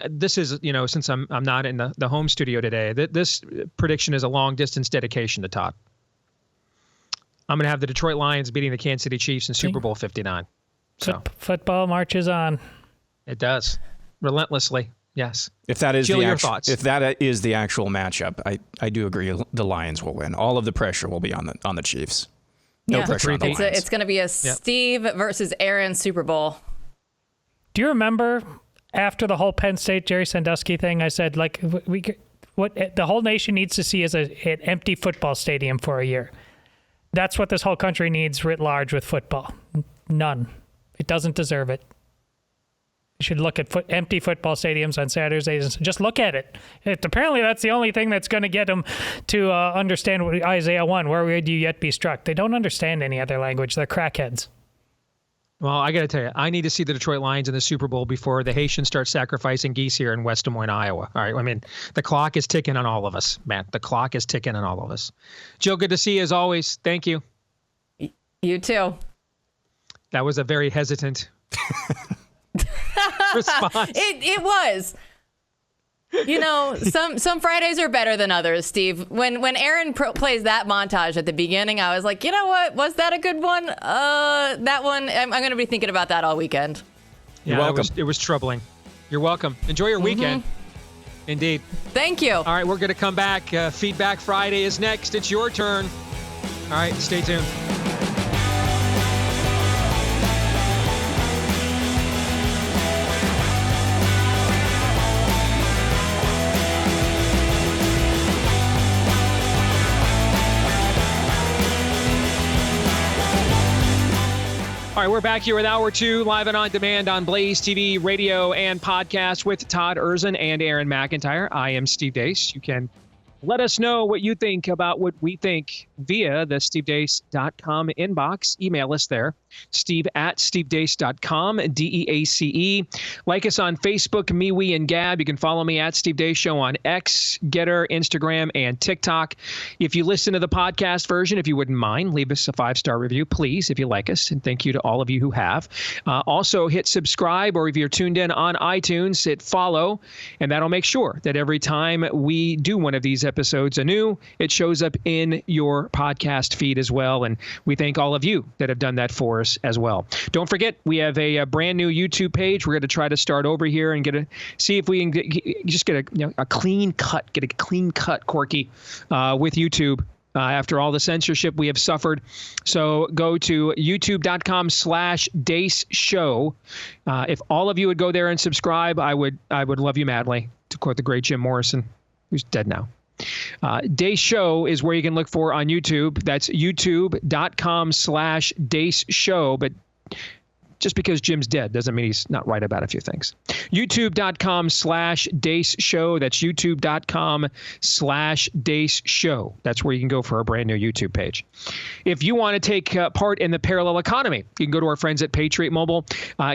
This is, you know, since I'm not in the home studio today, this prediction is a long distance dedication to Todd. I'm going to have the Detroit Lions beating the Kansas City Chiefs in Super Bowl 59. So football marches on. It does. Relentlessly. Yes. If that is Jill, your thoughts. If that is the actual matchup, I do agree the Lions will win. All of the pressure will be on the Chiefs. No pressure on the Lions. It's going to be a Steve versus Aaron Super Bowl. Do you remember after the whole Penn State Jerry Sandusky thing, I said, like, what the whole nation needs to see is an empty football stadium for a year. That's what this whole country needs writ large with football. None. It doesn't deserve it. You should look at empty football stadiums on Saturdays and just look at it. Apparently, that's the only thing that's going to get them to understand what Isaiah 1, where would you yet be struck? They don't understand any other language. They're crackheads. Well, I got to tell you, I need to see the Detroit Lions in the Super Bowl before the Haitians start sacrificing geese here in West Des Moines, Iowa. All right. I mean, the clock is ticking on all of us, Matt. The clock is ticking on all of us. Jill, good to see you as always. Thank you. You too. That was a very hesitant response. It was. You know, some Fridays are better than others, Steve. When Aaron plays that montage at the beginning, I was like, you know what? Was that a good one? That one, I'm going to be thinking about that all weekend. Yeah, You're welcome. It was troubling. You're welcome. Enjoy your weekend. Indeed. Thank you. All right, we're going to come back. Feedback Friday is next. It's your turn. All right, stay tuned. All right, we're back here with Hour 2, live and on demand on Blaze TV, radio, and podcast with Todd Erzin and Aaron McIntyre. I am Steve Deace. You can let us know what you think about what we think via the stevedeace.com inbox. Email us there, steve@stevedeace.com, DEACE. Like us on Facebook, MeWe, and Gab. You can follow me at Steve Deace Show on X, Getter, Instagram, and TikTok. If you listen to the podcast version, if you wouldn't mind, leave us a 5-star review, please, if you like us. And thank you to all of you who have. Also, hit subscribe, or if you're tuned in on iTunes, hit follow, and that'll make sure that every time we do one of these episodes anew, it shows up in your podcast feed as well. And we thank all of you that have done that for us as well. Don't forget, we have a brand new YouTube page. We're going to try to start over here and see if we can get a clean cut, Corky, with YouTube. After all the censorship we have suffered. So go to youtube.com/Deace Show. If all of you would go there and subscribe, I would love you madly, to quote the great Jim Morrison, who's dead now. Deace Show is where you can look for on YouTube. That's youtube.com/Deace Show. But just because Jim's dead doesn't mean he's not right about a few things. youtube.com/Deace Show. That's youtube.com/Deace Show. That's where you can go for our brand new YouTube page. If you want to take part in the parallel economy, you can go to our friends at Patriot Mobile.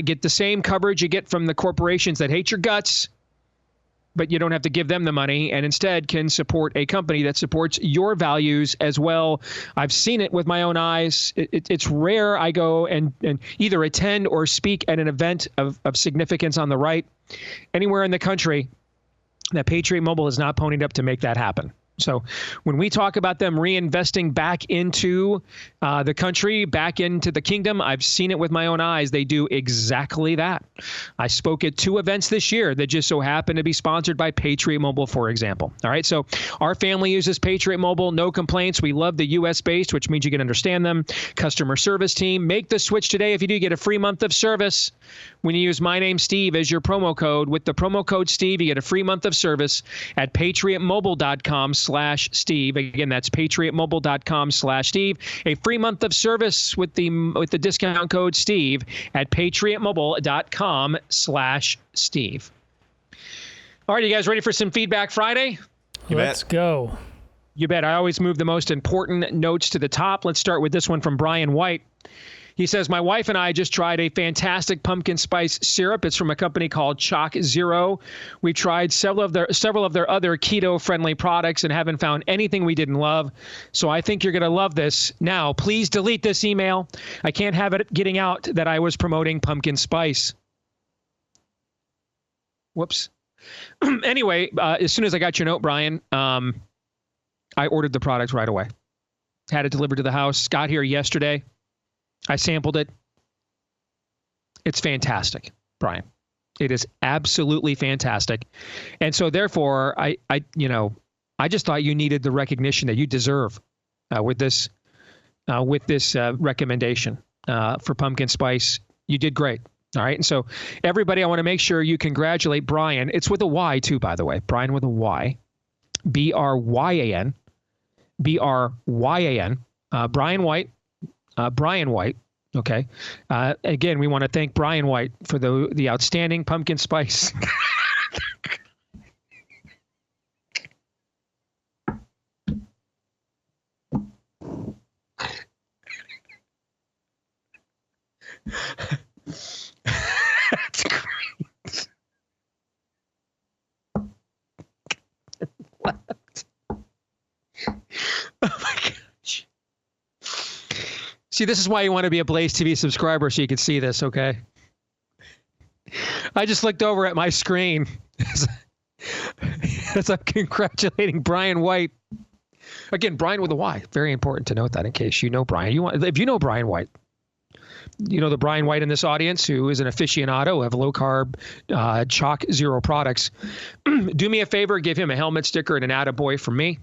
Get the same coverage you get from the corporations that hate your guts, but you don't have to give them the money, and instead can support a company that supports your values as well. I've seen it with my own eyes. It's rare I go and either attend or speak at an event of significance on the right anywhere in the country that Patriot Mobile has not ponied up to make that happen. So when we talk about them reinvesting back into the country, back into the kingdom, I've seen it with my own eyes. They do exactly that. I spoke at 2 events this year that just so happened to be sponsored by Patriot Mobile, for example. All right. So our family uses Patriot Mobile. No complaints. We love the U.S. based, which means you can understand them. Customer service team. Make the switch today. If you do, get a free month of service when you use my name, Steve, as your promo code. With the promo code Steve, you get a free month of service at patriotmobile.com/Steve. Again, that's patriotmobile.com/Steve. A free month of service with the discount code Steve at patriotmobile.com/Steve. All right, you guys ready for some Feedback Friday? Let's go. You bet. I always move the most important notes to the top. Let's start with this one from Brian White. He says, my wife and I just tried a fantastic pumpkin spice syrup. It's from a company called Chalk Zero. We've tried several of their other keto-friendly products and haven't found anything we didn't love. So I think you're going to love this. Now, please delete this email. I can't have it getting out that I was promoting pumpkin spice. Whoops. Anyway, as soon as I got your note, Brian, I ordered the product right away. Had it delivered to the house. Got here yesterday. I sampled it. It's fantastic, Brian. It is absolutely fantastic. And so therefore, I just thought you needed the recognition that you deserve with this recommendation for pumpkin spice. You did great. All right. And so everybody, I want to make sure you congratulate Brian. It's with a Y too, by the way. Brian with a Y. B-R-Y-A-N. B-R-Y-A-N. Brian White. Brian White. Okay. Again, we want to thank Brian White for the outstanding pumpkin spice. That's great. What? Oh my gosh. See, this is why you want to be a BlazeTV subscriber so you can see this, okay? I just looked over at my screen as I'm congratulating Brian White. Again, Brian with a Y. Very important to note that in case you know Brian. If you know Brian White, you know the Brian White in this audience who is an aficionado of low-carb Chalk Zero products. Do me a favor, give him a helmet sticker and an attaboy from me.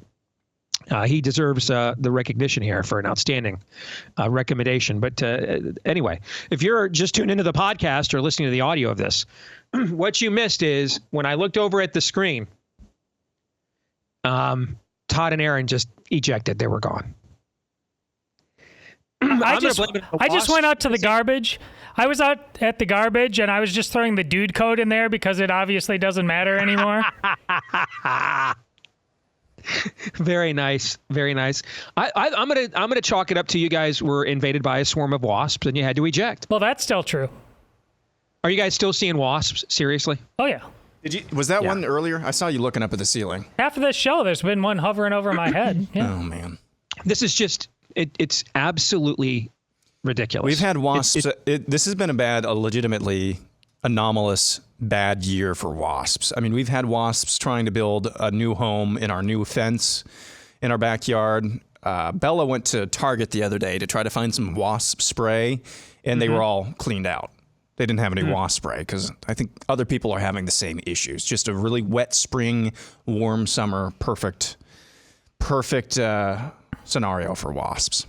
He deserves the recognition here for an outstanding recommendation. But anyway, if you're just tuned into the podcast or listening to the audio of this, what you missed is when I looked over at the screen, Todd and Aaron just ejected. They were gone. I just went out to the garbage. I was out at the garbage, and I was just throwing the dude code in there because it obviously doesn't matter anymore. Very nice. Very nice. I'm gonna chalk it up to you guys were invaded by a swarm of wasps and you had to eject. Well, that's still true. Are you guys still seeing wasps? Seriously? Oh, yeah. Was that one earlier? I saw you looking up at the ceiling. After this show, there's been one hovering over my head. Yeah. Oh, man. This is just, it's absolutely ridiculous. We've had wasps. This has been a legitimately anomalous bad year for wasps. I mean, we've had wasps trying to build a new home in our new fence in our backyard. Bella went to Target the other day to try to find some wasp spray, and they were all cleaned out. They didn't have any wasp spray because I think other people are having the same issues. Just a really wet spring, warm summer, perfect scenario for wasps.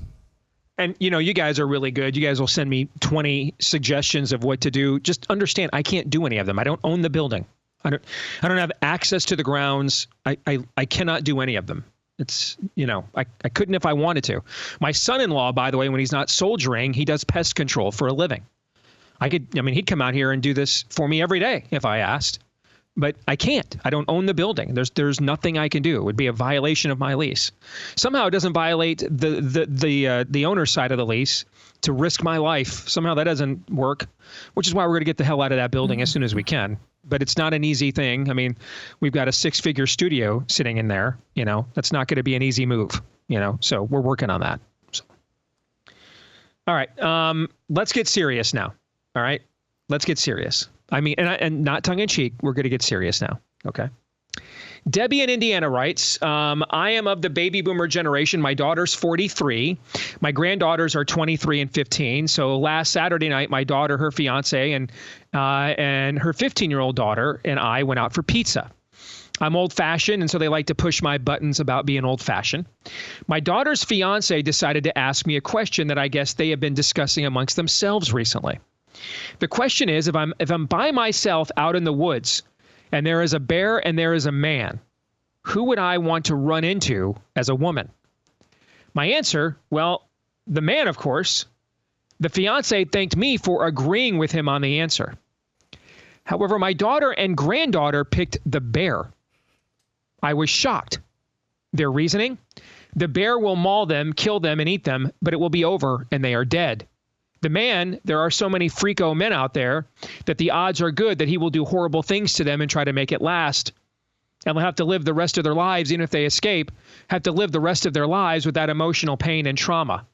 And, you guys are really good. You guys will send me 20 suggestions of what to do. Just understand, I can't do any of them. I don't own the building. I don't have access to the grounds. I cannot do any of them. It's, I couldn't if I wanted to. My son-in-law, by the way, when he's not soldiering, he does pest control for a living. He'd come out here and do this for me every day if I asked. But I can't. I don't own the building. There's nothing I can do. It would be a violation of my lease. Somehow it doesn't violate the owner's side of the lease to risk my life. Somehow that doesn't work, which is why we're going to get the hell out of that building as soon as we can. But it's not an easy thing. I mean, we've got a 6-figure studio sitting in there. That's not going to be an easy move. So we're working on that. So. All right. Let's get serious now. All right. Let's get serious. I mean, and not tongue in cheek, we're going to get serious now. Okay. Debbie in Indiana writes, I am of the baby boomer generation. My daughter's 43. My granddaughters are 23 and 15. So last Saturday night, my daughter, her fiance, and her 15-year-old daughter and I went out for pizza. I'm old-fashioned, and so they like to push my buttons about being old-fashioned. My daughter's fiance decided to ask me a question that I guess they have been discussing amongst themselves recently. The question is, if I'm by myself out in the woods, and there is a bear and there is a man, who would I want to run into as a woman? My answer, well, the man, of course. The fiance thanked me for agreeing with him on the answer. However, my daughter and granddaughter picked the bear. I was shocked. Their reasoning? The bear will maul them, kill them, and eat them, but it will be over and they are dead. The man, there are so many freako men out there that the odds are good that he will do horrible things to them and try to make it last. And they'll have to live the rest of their lives, even if they escape, have to live the rest of their lives with that emotional pain and trauma.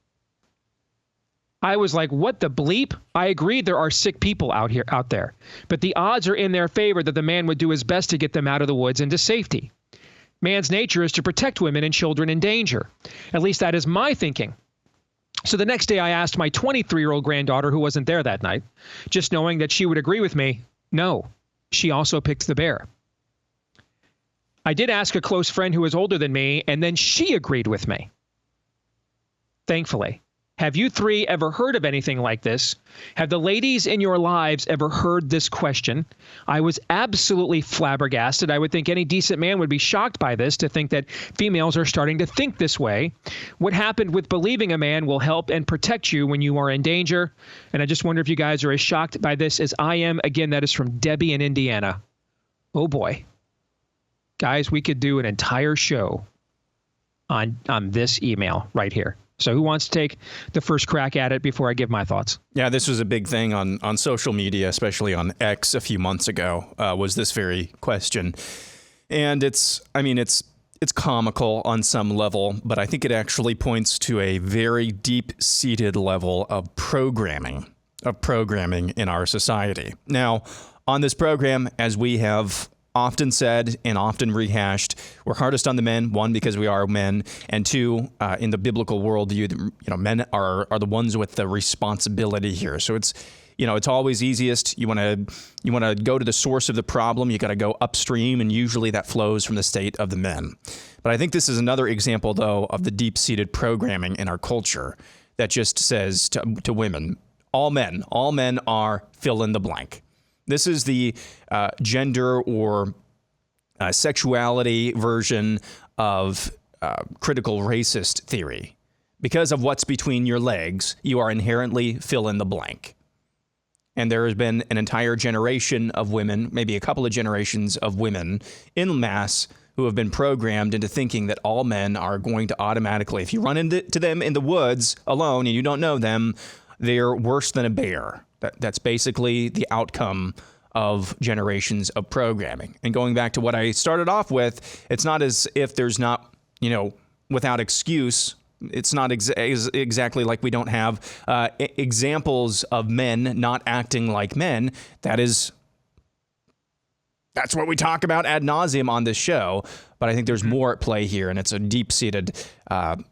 I was like, what the bleep? I agree there are sick people out there, but the odds are in their favor that the man would do his best to get them out of the woods into safety. Man's nature is to protect women and children in danger. At least that is my thinking. So the next day I asked my 23-year-old granddaughter, who wasn't there that night, just knowing that she would agree with me. No, she also picked the bear. I did ask a close friend who was older than me, and then she agreed with me. Thankfully. Have you three ever heard of anything like this? Have the ladies in your lives ever heard this question? I was absolutely flabbergasted. I would think any decent man would be shocked by this, to think that females are starting to think this way. What happened with believing a man will help and protect you when you are in danger? And I just wonder if you guys are as shocked by this as I am. Again, that is from Debbie in Indiana. Oh boy. Guys, we could do an entire show on this email right here. So who wants to take the first crack at it before I give my thoughts? Yeah, this was a big thing on social media, especially on X a few months ago, was this very question. And it's comical on some level, but I think it actually points to a very deep-seated level of programming in our society. Now, on this program, as we have often said and often rehashed, we're hardest on the men, one, because we are men, and two, in the biblical worldview, men are the ones with the responsibility here. So it's always easiest. You want to go to the source of the problem. You got to go upstream, and usually that flows from the state of the men. But I think this is another example, though, of the deep-seated programming in our culture that just says to women, all men are fill in the blank. This is the gender or sexuality version of critical racist theory. Because of what's between your legs, you are inherently fill in the blank. And there has been an entire generation of women, maybe a couple of generations of women en masse, who have been programmed into thinking that all men are going to automatically, if you run into them in the woods alone and you don't know them, they're worse than a bear. That's basically the outcome of generations of programming. And going back to what I started off with, it's not as if there's not, without excuse, it's not exactly like we don't have examples of men not acting like men. That's what we talk about ad nauseum on this show. But I think there's more at play here, and it's a deep-seated,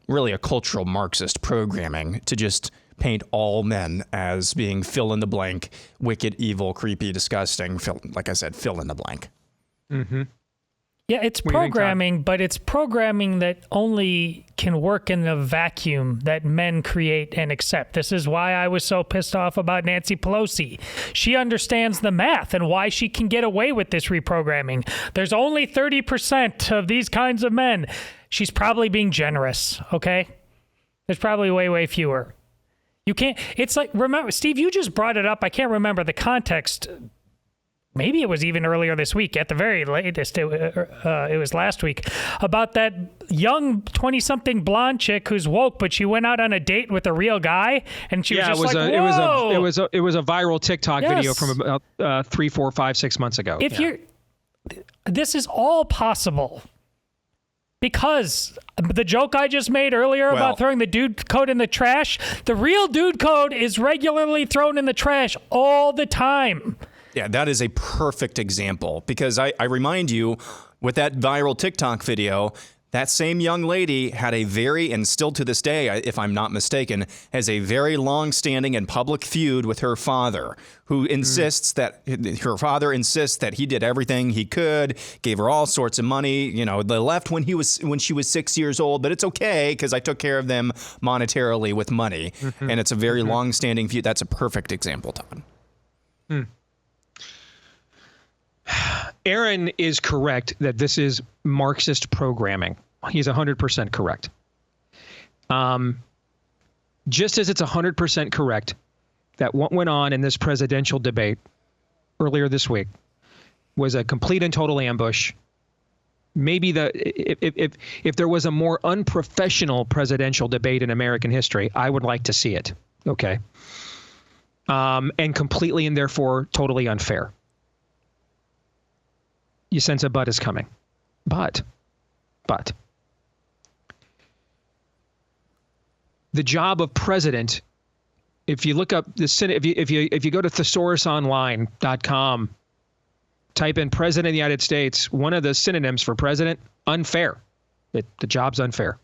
really a cultural Marxist programming to just paint all men as being fill in the blank, wicked, evil, creepy, disgusting. Like I said, fill in the blank. Mm-hmm. Yeah, it's programming, but it's programming that only can work in the vacuum that men create and accept. This is why I was so pissed off about Nancy Pelosi. She understands the math and why she can get away with this reprogramming. There's only 30% of these kinds of men. She's probably being generous, okay? There's probably way, way fewer. You can't, it's like, remember, Steve, you just brought it up. I can't remember the context. Maybe it was even earlier this week. At the very latest, it was last week, about that young 20-something blonde chick who's woke, but she went out on a date with a real guy, and she was just whoa! It was a viral TikTok video from about 3, 4, 5, 6 months ago. This is all possible. Because the joke I just made earlier about throwing the dude code in the trash, the real dude code is regularly thrown in the trash all the time. Yeah, that is a perfect example, because I remind you, with that viral TikTok video, that same young lady had a very, and still to this day, if I'm not mistaken, has a very long-standing and public feud with her father, who insists that her father insists that he did everything he could, gave her all sorts of money. You know, they left when she was 6 years old, but it's okay because I took care of them monetarily with money. And it's a very long-standing feud. That's a perfect example, Todd. Aaron is correct that this is Marxist programming. He's 100% correct. Just as it's 100% correct that what went on in this presidential debate earlier this week was a complete and total ambush. Maybe if there was a more unprofessional presidential debate in American history, I would like to see it. Okay. And completely and therefore totally unfair. You sense a but is coming. But the job of president, if you look up the Senate, if you go to thesaurusonline.com, type in President of the United States, one of the synonyms for president, unfair. The job's unfair.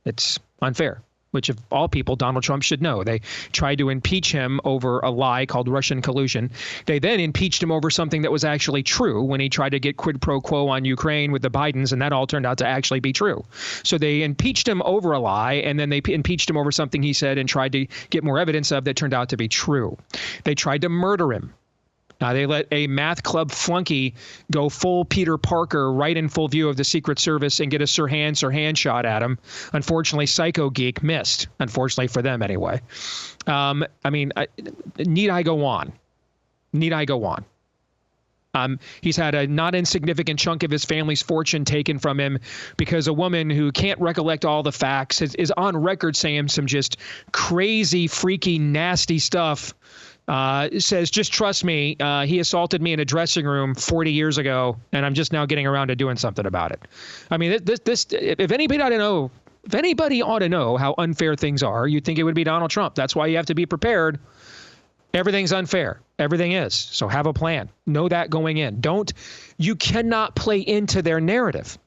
It's unfair, which of all people, Donald Trump should know. They tried to impeach him over a lie called Russian collusion. They then impeached him over something that was actually true when he tried to get quid pro quo on Ukraine with the Bidens, and that all turned out to actually be true. So they impeached him over a lie, and then they impeached him over something he said and tried to get more evidence of that turned out to be true. They tried to murder him. They let a math club flunky go full Peter Parker right in full view of the Secret Service and get a Sirhan shot at him. Unfortunately, Psycho Geek missed, unfortunately for them anyway. Need I go on? He's had a not insignificant chunk of his family's fortune taken from him because a woman who can't recollect all the facts is on record saying some just crazy, freaky, nasty stuff. Says, just trust me, he assaulted me in a dressing room 40 years ago, and I'm just now getting around to doing something about it. I mean, if anybody ought to know how unfair things are, you'd think it would be Donald Trump. That's why you have to be prepared. Everything's unfair. Everything is. So have a plan. Know that going in. You cannot play into their narrative.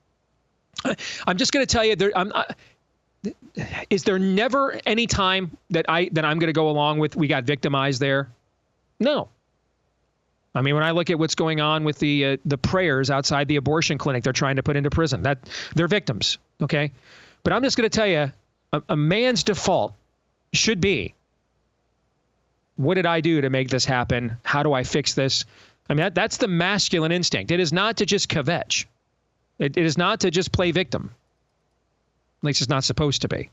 I'm just going to tell you, is there never any time that I'm going to go along with we got victimized there? No. I mean, when I look at what's going on with the prayers outside the abortion clinic they're trying to put into prison, that they're victims, okay? But I'm just going to tell you, a man's default should be, what did I do to make this happen? How do I fix this? I mean, that's the masculine instinct. It is not to just kvetch. It is not to just play victim. At least it's not supposed to be.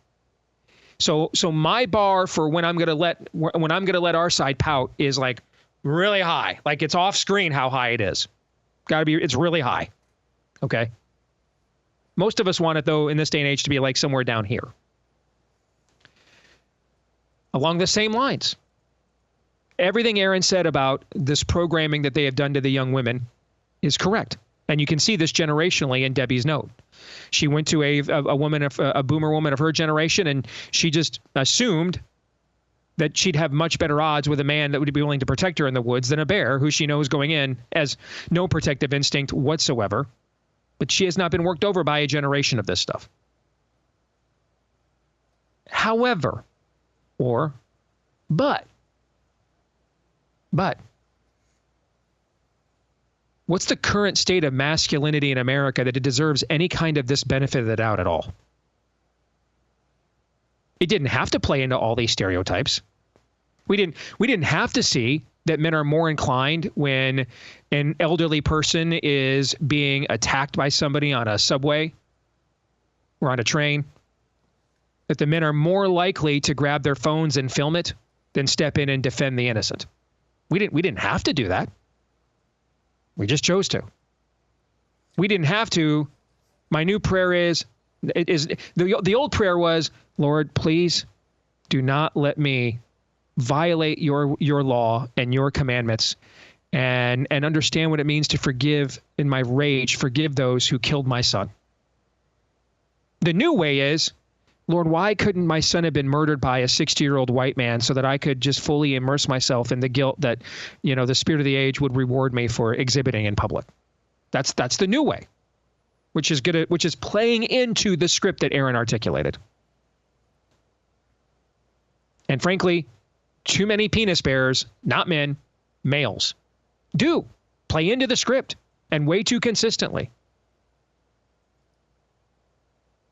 So my bar for when I'm gonna let our side pout is like really high. Like it's off screen how high it is. It's really high. Okay. Most of us want it though in this day and age to be like somewhere down here. Along the same lines. Everything Aaron said about this programming that they have done to the young women is correct. And you can see this generationally in Debbie's note. She went to a boomer woman of her generation, and she just assumed that she'd have much better odds with a man that would be willing to protect her in the woods than a bear who she knows going in has no protective instinct whatsoever. But she has not been worked over by a generation of this stuff. However, but, what's the current state of masculinity in America that it deserves any kind of this benefit of the doubt at all? It didn't have to play into all these stereotypes. We didn't have to see that men are more inclined when an elderly person is being attacked by somebody on a subway or on a train, that the men are more likely to grab their phones and film it than step in and defend the innocent. We didn't have to do that. We just chose to. We didn't have to. My new prayer is the old prayer was, Lord, please do not let me violate your law and your commandments and understand what it means to forgive in my rage, forgive those who killed my son. The new way is, Lord, why couldn't my son have been murdered by a 60-year-old white man so that I could just fully immerse myself in the guilt that, the spirit of the age would reward me for exhibiting in public? That's the new way, which is playing into the script that Aaron articulated. And frankly, too many penis bearers, not men, males, do play into the script, and way too consistently.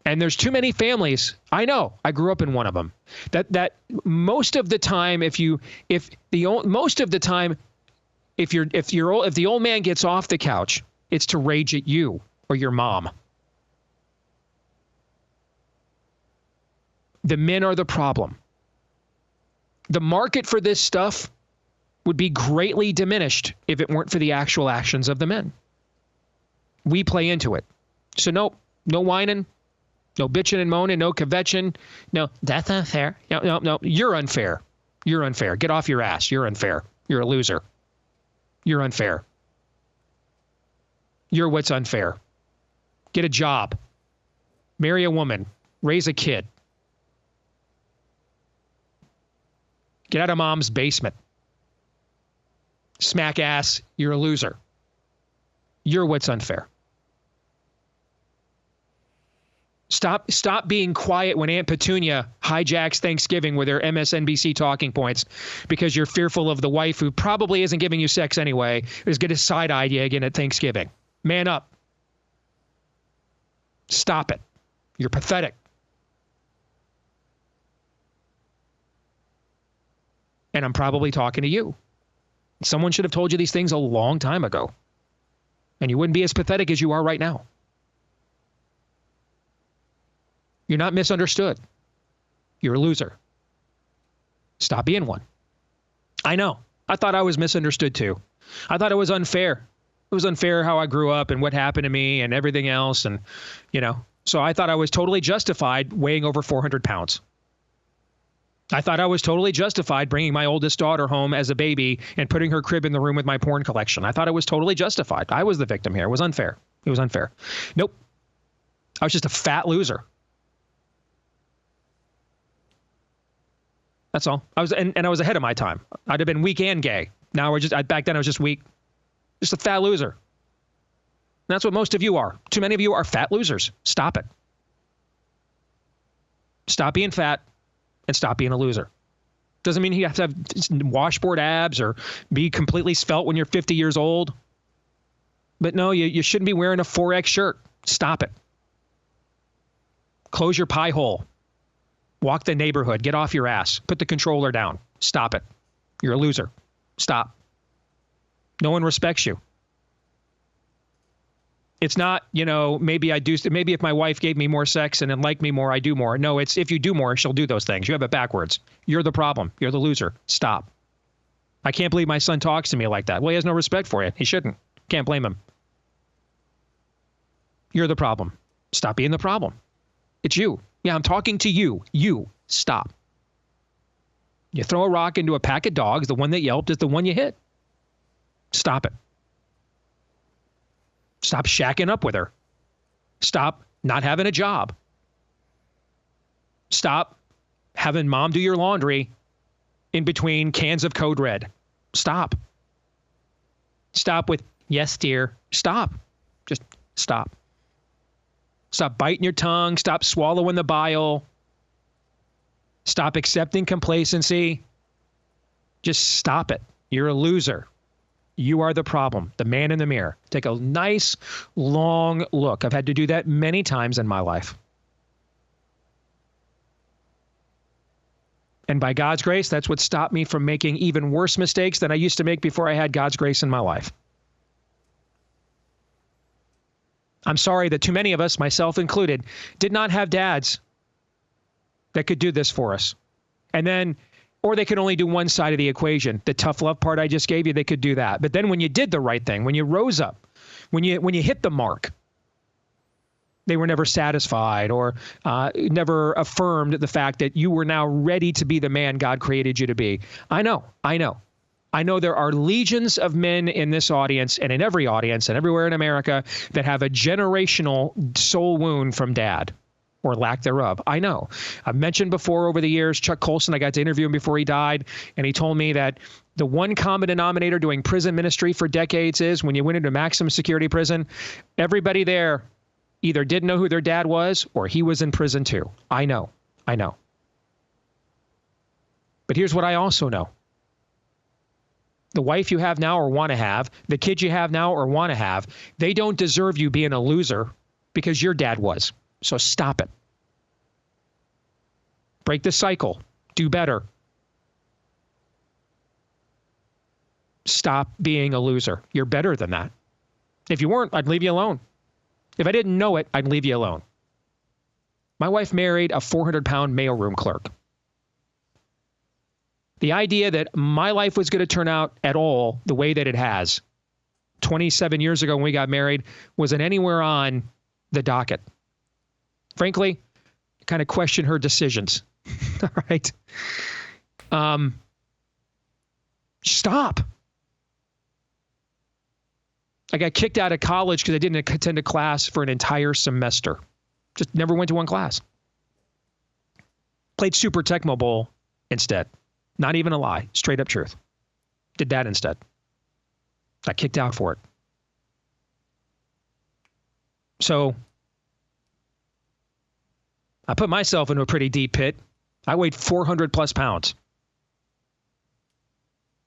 And there's too many families. I know. I grew up in one of them. That most of the time, if the old man gets off the couch, it's to rage at you or your mom. The men are the problem. The market for this stuff would be greatly diminished if it weren't for the actual actions of the men. We play into it. So no whining, no bitching and moaning, no kvetching. No, that's unfair. No, you're unfair. You're unfair. Get off your ass. You're unfair. You're a loser. You're unfair. You're what's unfair. Get a job. Marry a woman. Raise a kid. Get out of mom's basement. Smack ass. You're a loser. You're what's unfair. Stop being quiet when Aunt Petunia hijacks Thanksgiving with her MSNBC talking points because you're fearful of the wife who probably isn't giving you sex anyway, is going to side-eye you again at Thanksgiving. Man up. Stop it. You're pathetic. And I'm probably talking to you. Someone should have told you these things a long time ago. And you wouldn't be as pathetic as you are right now. You're not misunderstood. You're a loser. Stop being one. I know. I thought I was misunderstood too. I thought it was unfair. It was unfair how I grew up and what happened to me and everything else. And, so I thought I was totally justified weighing over 400 pounds. I thought I was totally justified bringing my oldest daughter home as a baby and putting her crib in the room with my porn collection. I thought it was totally justified. I was the victim here. It was unfair. It was unfair. Nope. I was just a fat loser. That's all. I was ahead of my time. I'd have been weak and gay. Now back then I was just weak. Just a fat loser. And that's what most of you are. Too many of you are fat losers. Stop it. Stop being fat and stop being a loser. Doesn't mean you have to have washboard abs or be completely svelte when you're 50 years old. But no, you shouldn't be wearing a 4X shirt. Stop it. Close your pie hole. Walk the neighborhood. Get off your ass. Put the controller down. Stop it. You're a loser. Stop. No one respects you. It's not, maybe if my wife gave me more sex and liked me more, I do more. No, it's if you do more, she'll do those things. You have it backwards. You're the problem. You're the loser. Stop. I can't believe my son talks to me like that. Well, he has no respect for you. He shouldn't. Can't blame him. You're the problem. Stop being the problem. It's you. Yeah, I'm talking to you. You. Stop. You throw a rock into a pack of dogs, the one that yelped is the one you hit. Stop it. Stop shacking up with her. Stop not having a job. Stop having mom do your laundry in between cans of Code Red. Stop. Stop with, yes, dear. Stop. Just stop. Stop biting your tongue. Stop swallowing the bile. Stop accepting complacency. Just stop it. You're a loser. You are the problem. The man in the mirror. Take a nice, long look. I've had to do that many times in my life. And by God's grace, that's what stopped me from making even worse mistakes than I used to make before I had God's grace in my life. I'm sorry that too many of us, myself included, did not have dads that could do this for us. Or they could only do one side of the equation. The tough love part I just gave you, they could do that. But then when you did the right thing, when you rose up, when you hit the mark, they were never satisfied or never affirmed the fact that you were now ready to be the man God created you to be. I know there are legions of men in this audience and in every audience and everywhere in America that have a generational soul wound from dad. or lack thereof. I know. I've mentioned before over the years, Chuck Colson, I got to interview him before he died, and he told me that the one common denominator doing prison ministry for decades is when you went into maximum security prison, everybody there either didn't know who their dad was or he was in prison too. I know. But here's what I also know. The wife you have now or want to have, the kids you have now or want to have, they don't deserve you being a loser because your dad was. So stop it. Break the cycle. Do better. Stop being a loser. You're better than that. If you weren't, I'd leave you alone. If I didn't know it, I'd leave you alone. My wife married a 400-pound mailroom clerk. The idea that my life was going to turn out at all the way that it has 27 years ago when we got married wasn't anywhere on the docket. Frankly, I kind of question her decisions. All right. Stop. I got kicked out of college because I didn't attend a class for an entire semester. Just never went to one class. Played Super Tecmo Bowl instead. Not even a lie. Straight up truth. Did that instead. Got kicked out for it. So I put myself into a pretty deep pit. I weighed 400 plus pounds.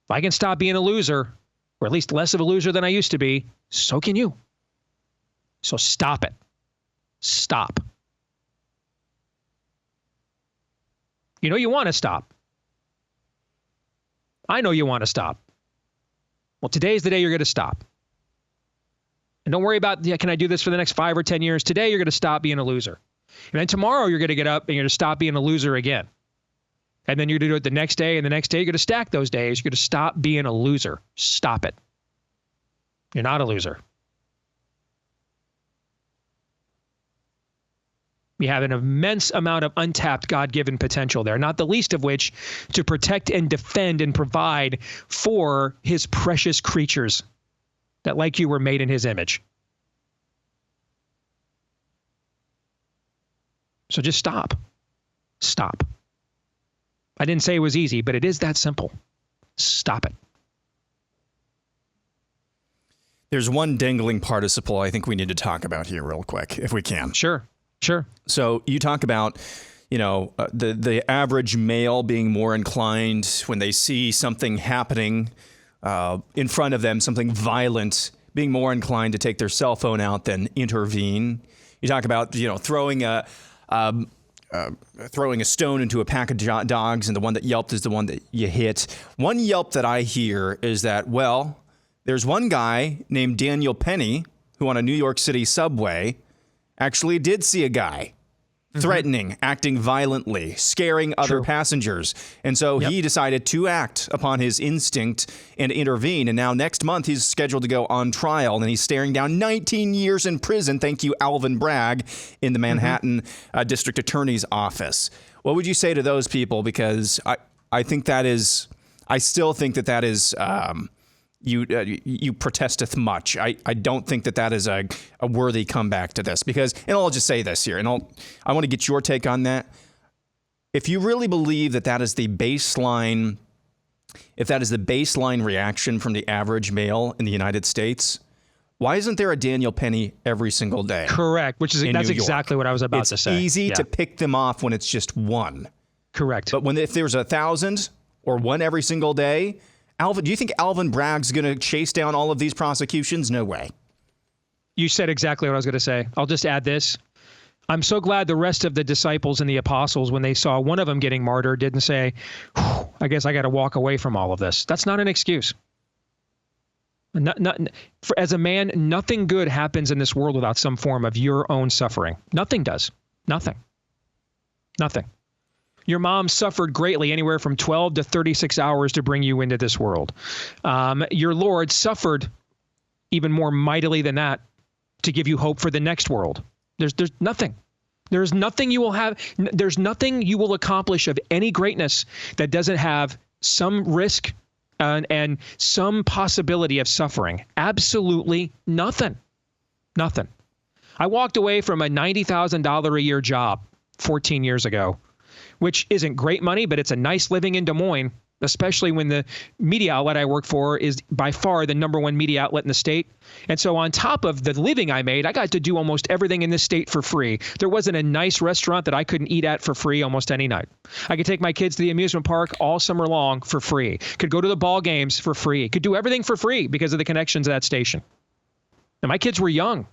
If I can stop being a loser, or at least less of a loser than I used to be, so can you. So stop it. Stop. You know you want to stop. I know you want to stop. Well, today's the day you're going to stop. And don't worry about, can I do this for the next 5 or 10 years? Today, you're going to stop being a loser. And then tomorrow, you're going to get up and you're going to stop being a loser again. And then you're going to do it the next day, and the next day, you're going to stack those days. You're going to stop being a loser. Stop it. You're not a loser. You have an immense amount of untapped God-given potential there, not the least of which to protect and defend and provide for his precious creatures that, like you, were made in his image. So just stop. Stop. I didn't say it was easy, but it is that simple. Stop it. There's one dangling participle I think we need to talk about here real quick, if we can. Sure. So you talk about, the average male being more inclined when they see something happening in front of them, something violent, being more inclined to take their cell phone out than intervene. You talk about, throwing a stone into a pack of dogs, and the one that yelped is the one that you hit. One yelp that I hear is that, there's one guy named Daniel Penny who on a New York City subway actually did see a guy threatening, acting violently, scaring other passengers. And so he decided to act upon his instinct and intervene. And now next month he's scheduled to go on trial, and he's staring down 19 years in prison. Thank you, Alvin Bragg, in the Manhattan District Attorney's Office. What would you say to those people? Because I think that is, I still think that is, you protesteth much. I don't think that is a worthy comeback to this, because, and I'll just say this here, and I want to get your take on that. If you really believe that is the baseline, if that is the baseline reaction from the average male in the United States, why isn't there a Daniel Penny every single day? Correct, that's exactly what I was about to say. It's easy to pick them off when it's just one. Correct. But if there's 1,000 or one every single day, Alvin, do you think Alvin Bragg's going to chase down all of these prosecutions? No way. You said exactly what I was going to say. I'll just add this. I'm so glad the rest of the disciples and the apostles, when they saw one of them getting martyred, didn't say, I guess I got to walk away from all of this. That's not an excuse. As a man, nothing good happens in this world without some form of your own suffering. Nothing does. Nothing. Your mom suffered greatly, anywhere from 12 to 36 hours to bring you into this world. Your Lord suffered even more mightily than that to give you hope for the next world. There's nothing. There's nothing you will have. There's nothing you will accomplish of any greatness that doesn't have some risk and some possibility of suffering. Absolutely nothing. Nothing. I walked away from a $90,000 a year job 14 years ago, which isn't great money, but it's a nice living in Des Moines, especially when the media outlet I work for is by far the #1 media outlet in the state. And so on top of the living I made, I got to do almost everything in this state for free. There wasn't a nice restaurant that I couldn't eat at for free almost any night. I could take my kids to the amusement park all summer long for free. Could go to the ball games for free. Could do everything for free because of the connections at that station. And my kids were young.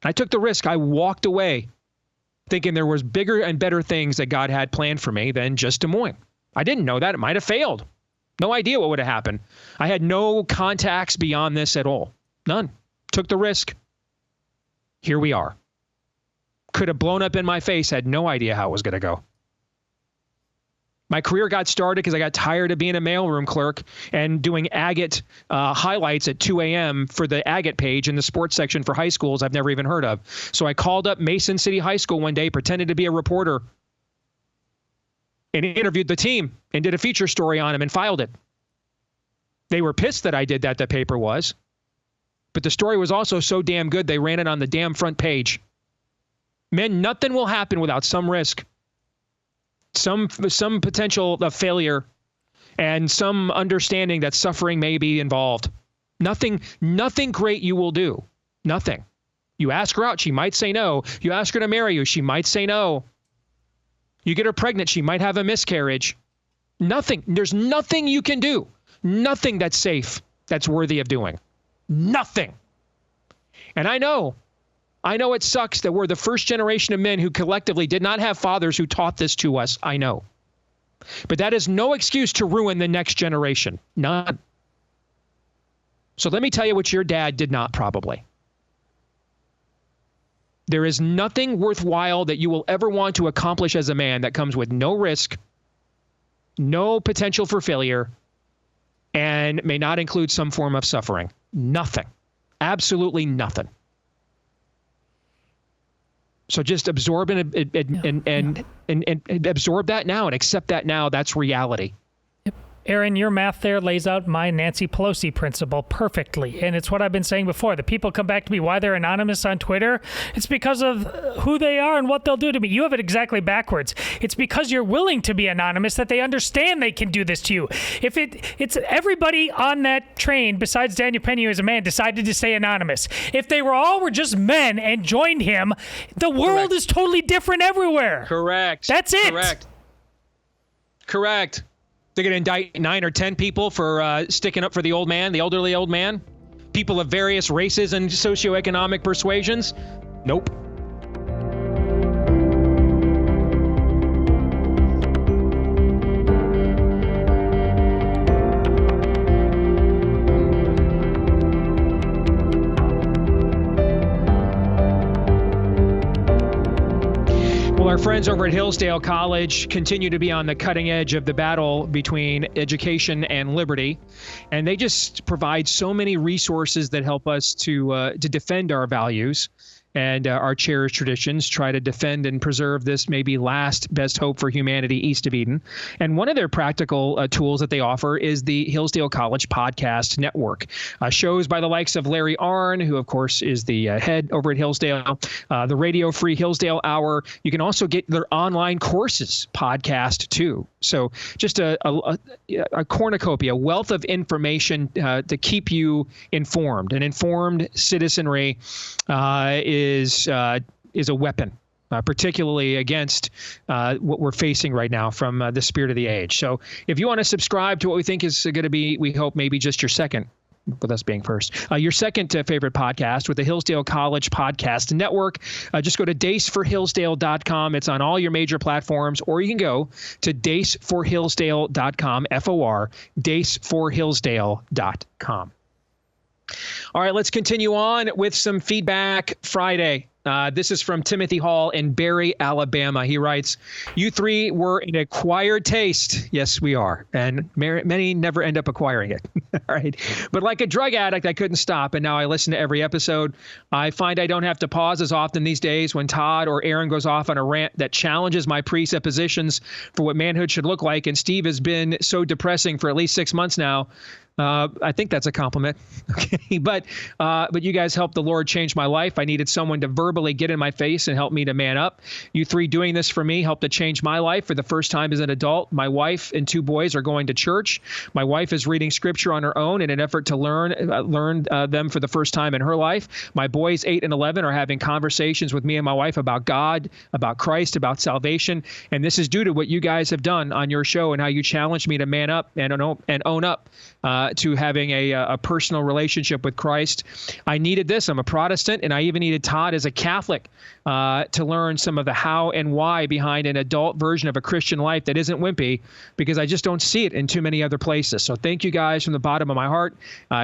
I took the risk. I walked away thinking there was bigger and better things that God had planned for me than just Des Moines. I didn't know that. It might have failed. No idea what would have happened. I had no contacts beyond this at all. None. Took the risk. Here we are. Could have blown up in my face. Had no idea how it was going to go. My career got started because I got tired of being a mailroom clerk and doing agate highlights at 2 a.m. for the agate page in the sports section for high schools I've never even heard of. So I called up Mason City High School one day, pretended to be a reporter, and interviewed the team and did a feature story on him and filed it. They were pissed that I did that, the paper was. But the story was also so damn good, they ran it on the damn front page. Man, nothing will happen without some risk, some potential of failure, and some understanding that suffering may be involved. Nothing great you will do. Nothing. You ask her out, she might say no. You ask her to marry you, she might say no. You get her pregnant, she might have a miscarriage. Nothing. There's nothing you can do. Nothing that's safe, that's worthy of doing. Nothing. And I know it sucks that we're the first generation of men who collectively did not have fathers who taught this to us. I know. But that is no excuse to ruin the next generation. None. So let me tell you what your dad did not probably. There is nothing worthwhile that you will ever want to accomplish as a man that comes with no risk, no potential for failure, and may not include some form of suffering. Nothing. Absolutely nothing. So just absorb and absorb that now and accept that now. That's reality. Aaron, your math there lays out my Nancy Pelosi principle perfectly. And it's what I've been saying before. The people come back to me why they're anonymous on Twitter. It's because of who they are and what they'll do to me. You have it exactly backwards. It's because you're willing to be anonymous that they understand they can do this to you. If it's everybody on that train besides Daniel Penny as a man decided to stay anonymous. If they were just men and joined him, the world is totally different everywhere. Correct. That's it. Correct. They're going to indict 9 or 10 people for sticking up for the old man, the elderly old man. People of various races and socioeconomic persuasions. Nope. Our friends over at Hillsdale College continue to be on the cutting edge of the battle between education and liberty, and they just provide so many resources that help us to defend our values and our cherished traditions, try to defend and preserve this maybe last best hope for humanity east of Eden. And one of their practical tools that they offer is the Hillsdale College Podcast Network. Shows by the likes of Larry Arnn, who, of course, is the head over at Hillsdale, the Radio Free Hillsdale Hour. You can also get their online courses podcast, too. So just a cornucopia, a wealth of information to keep you informed. An informed citizenry is a weapon, particularly against what we're facing right now from the spirit of the age. So if you want to subscribe to what we think is going to be, we hope, maybe just your second, with us being first, your second favorite podcast with the Hillsdale College Podcast Network, just go to daceforhillsdale.com. It's on all your major platforms, or you can go to daceforhillsdale.com, F-O-R, daceforhillsdale.com. All right, let's continue on with some Feedback Friday. This is from Timothy Hall in Barry, Alabama. He writes, "You three were an acquired taste." Yes, we are. And many never end up acquiring it. All right. But like a drug addict, I couldn't stop. And now I listen to every episode. I find I don't have to pause as often these days when Todd or Aaron goes off on a rant that challenges my presuppositions for what manhood should look like. And Steve has been so depressing for at least 6 months now. I think that's a compliment. Okay. But you guys helped the Lord change my life. I needed someone to verbally get in my face and help me to man up. You three doing this for me helped to change my life for the first time as an adult. My wife and 2 boys are going to church. My wife is reading scripture on her own in an effort to learn them for the first time in her life. My boys, 8 and 11, are having conversations with me and my wife about God, about Christ, about salvation. And this is due to what you guys have done on your show and how you challenged me to man up and own up to having a personal relationship with Christ. I needed this. I'm a Protestant, and I even needed Todd as a Catholic to learn some of the how and why behind an adult version of a Christian life that isn't wimpy, because I just don't see it in too many other places. So thank you guys from the bottom of my heart.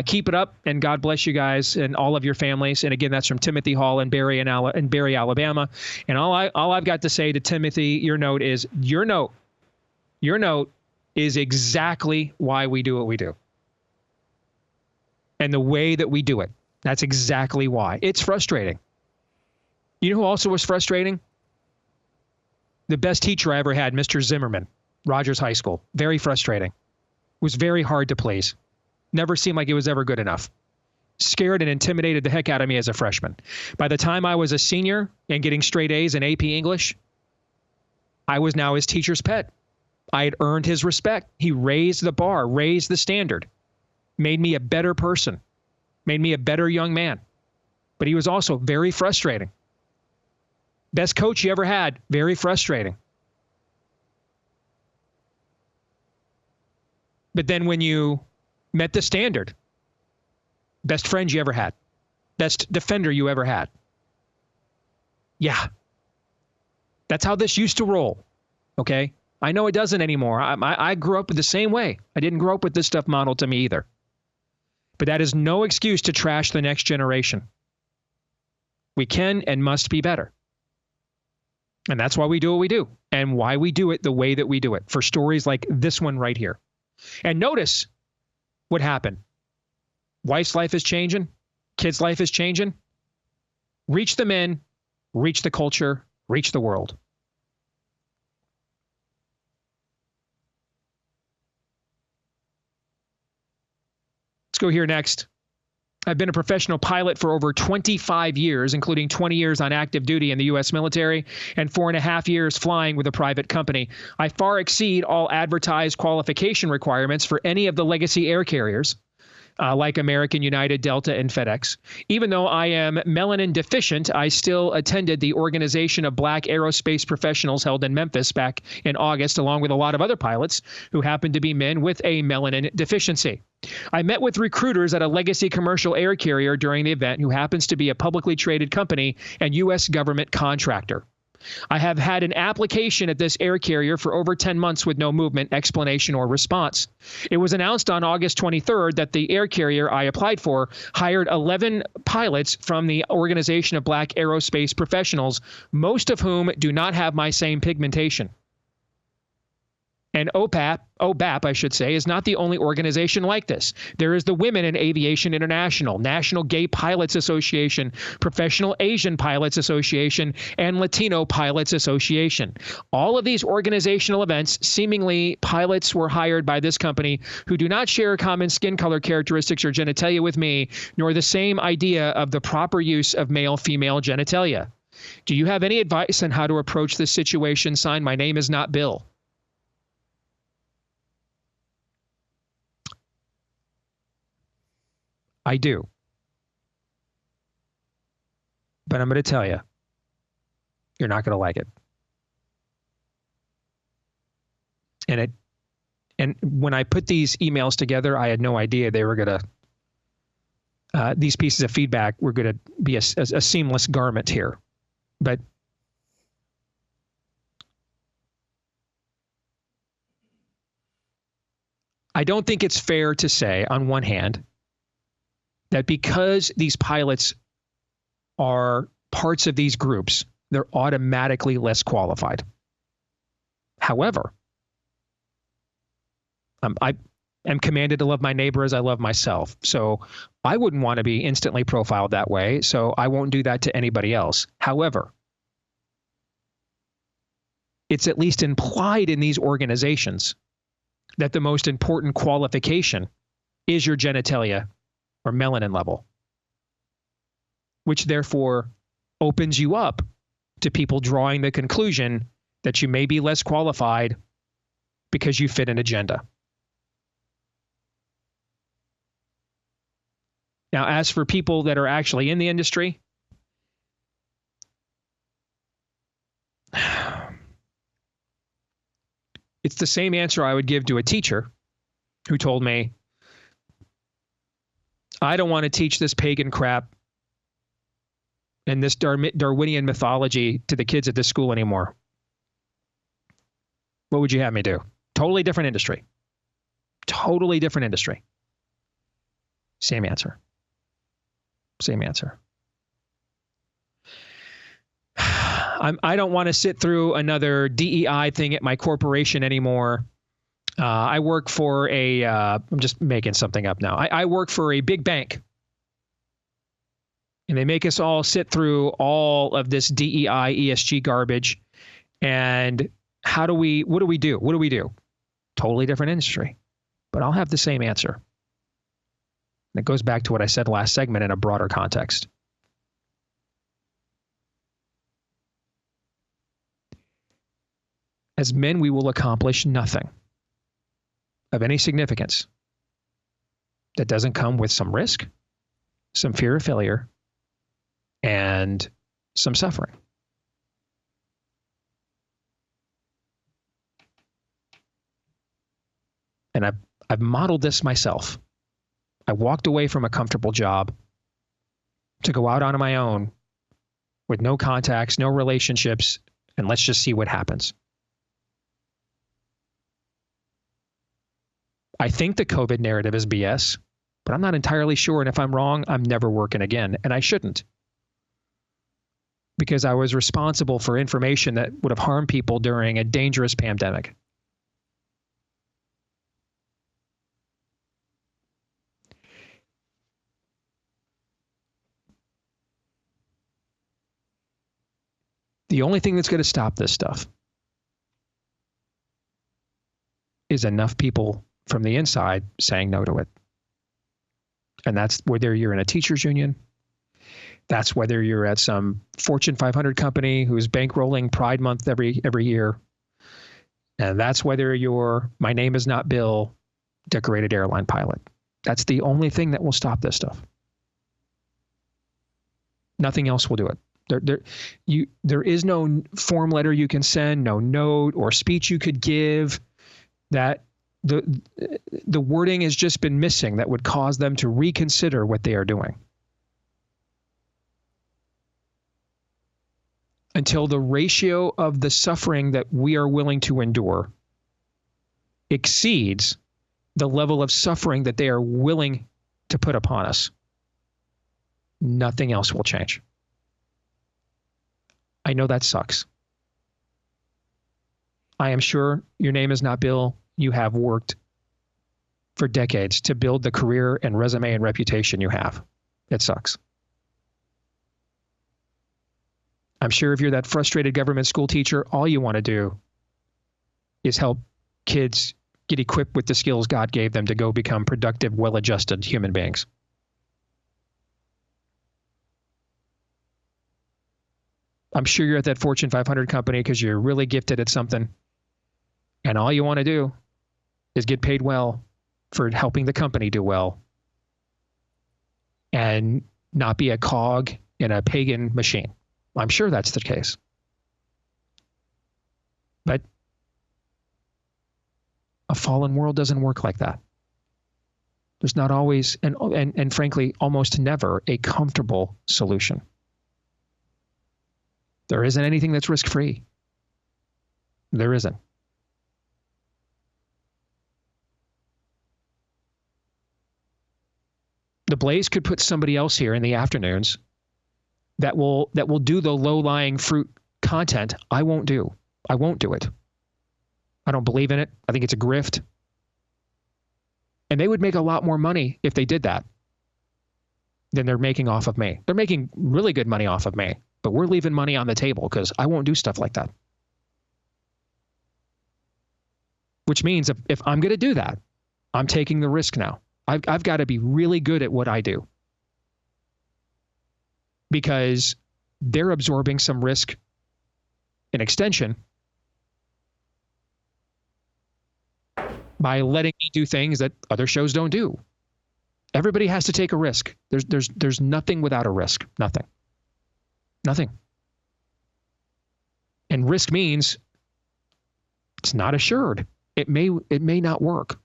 Keep it up, and God bless you guys and all of your families. And again, that's from Timothy Hall in Barry, Alabama. And all I've got to say to Timothy, your note is exactly why we do what we do. And the way that we do it. That's exactly why. It's frustrating. You know who also was frustrating? The best teacher I ever had, Mr. Zimmerman, Rogers High School. Very frustrating. Was very hard to please. Never seemed like it was ever good enough. Scared and intimidated the heck out of me as a freshman. By the time I was a senior and getting straight A's in AP English, I was now his teacher's pet. I had earned his respect. He raised the bar, raised the standard, made me a better person, made me a better young man. But he was also very frustrating. Best coach you ever had, very frustrating. But then when you met the standard, best friend you ever had, best defender you ever had. Yeah. That's how this used to roll. Okay? I know it doesn't anymore. I grew up the same way. I didn't grow up with this stuff modeled to me either. But that is no excuse to trash the next generation. We can and must be better. And that's why we do what we do, and why we do it the way that we do it, for stories like this one right here. And notice what happened. Wife's life is changing. Kid's life is changing. Reach the men, reach the culture, reach the world. Let's go here next. I've been a professional pilot for over 25 years, including 20 years on active duty in the U.S. military and 4.5 years flying with a private company. I far exceed all advertised qualification requirements for any of the legacy air carriers, like American, United, Delta, and FedEx. Even though I am melanin deficient, I still attended the Organization of Black Aerospace Professionals held in Memphis back in August, along with a lot of other pilots who happened to be men with a melanin deficiency. I met with recruiters at a legacy commercial air carrier during the event who happens to be a publicly traded company and U.S. government contractor. I have had an application at this air carrier for over 10 months with no movement, explanation, or response. It was announced on August 23rd that the air carrier I applied for hired 11 pilots from the Organization of Black Aerospace Professionals, most of whom do not have my same pigmentation. And OBAP, I should say, is not the only organization like this. There is the Women in Aviation International, National Gay Pilots Association, Professional Asian Pilots Association, and Latino Pilots Association. All of these organizational events, seemingly pilots were hired by this company who do not share common skin color characteristics or genitalia with me, nor the same idea of the proper use of male-female genitalia. Do you have any advice on how to approach this situation? Signed, my name is not Bill. I do. But I'm going to tell you, you're not going to like it. And when I put these emails together, I had no idea they were going to, these pieces of feedback were going to be a seamless garment here. But I don't think it's fair to say, on one hand, that because these pilots are parts of these groups, they're automatically less qualified. However, I am commanded to love my neighbor as I love myself. So I wouldn't want to be instantly profiled that way, so I won't do that to anybody else. However, it's at least implied in these organizations that the most important qualification is your genitalia or melanin level, which therefore opens you up to people drawing the conclusion that you may be less qualified because you fit an agenda. Now, as for people that are actually in the industry, it's the same answer I would give to a teacher who told me, I don't want to teach this pagan crap and this Darwinian mythology to the kids at this school anymore. What would you have me do? Totally different industry. Totally different industry. Same answer. Same answer. I don't want to sit through another DEI thing at my corporation anymore. I work for I'm just making something up now. I work for a big bank. And they make us all sit through all of this DEI, ESG garbage. And what do we do? What do we do? Totally different industry. But I'll have the same answer. And it goes back to what I said last segment in a broader context. As men, we will accomplish nothing of any significance that doesn't come with some risk, some fear of failure, and some suffering. And I've modeled this myself. I walked away from a comfortable job to go out on my own with no contacts, no relationships, and let's just see what happens. I think the COVID narrative is BS, but I'm not entirely sure. And if I'm wrong, I'm never working again. And I shouldn't. Because I was responsible for information that would have harmed people during a dangerous pandemic. The only thing that's going to stop this stuff is enough people from the inside saying no to it. And that's whether you're in a teachers union, that's whether you're at some Fortune 500 company who's bankrolling Pride Month every year. And that's whether you're, my name is not Bill, decorated airline pilot. That's the only thing that will stop this stuff. Nothing else will do it. There is no form letter you can send, no note or speech you could give. That the wording has just been missing that would cause them to reconsider what they are doing. Until the ratio of the suffering that we are willing to endure exceeds the level of suffering that they are willing to put upon us, nothing else will change. I know that sucks. I am sure your name is not Bill. You have worked for decades to build the career and resume and reputation you have. It sucks. I'm sure if you're that frustrated government school teacher, all you want to do is help kids get equipped with the skills God gave them to go become productive, well-adjusted human beings. I'm sure you're at that Fortune 500 company because you're really gifted at something. And all you want to do is get paid well for helping the company do well and not be a cog in a pagan machine. I'm sure that's the case. But a fallen world doesn't work like that. There's not always, and frankly, almost never, a comfortable solution. There isn't anything that's risk-free. There isn't. The Blaze could put somebody else here in the afternoons that will do the low-lying fruit content I won't do. I won't do it. I don't believe in it. I think it's a grift. And they would make a lot more money if they did that than they're making off of me. They're making really good money off of me, but we're leaving money on the table because I won't do stuff like that. Which means if I'm going to do that, I'm taking the risk now. I've got to be really good at what I do because they're absorbing some risk and extension by letting me do things that other shows don't do. Everybody has to take a risk. There's nothing without a risk. Nothing. And risk means it's not assured. It may not work.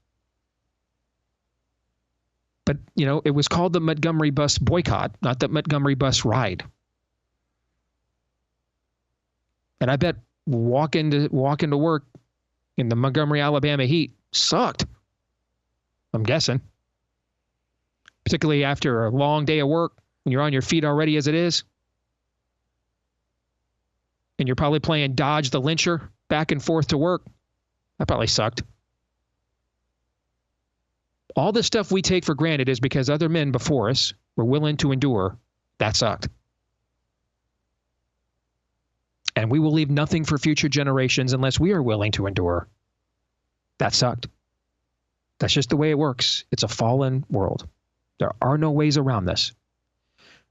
But, it was called the Montgomery bus boycott, not the Montgomery bus ride. And I bet walking to work in the Montgomery, Alabama heat sucked. I'm guessing. Particularly after a long day of work, when you're on your feet already as it is. And you're probably playing Dodge the Lyncher back and forth to work. That probably sucked. All this stuff we take for granted is because other men before us were willing to endure. That sucked. And we will leave nothing for future generations unless we are willing to endure. That sucked. That's just the way it works. It's a fallen world. There are no ways around this.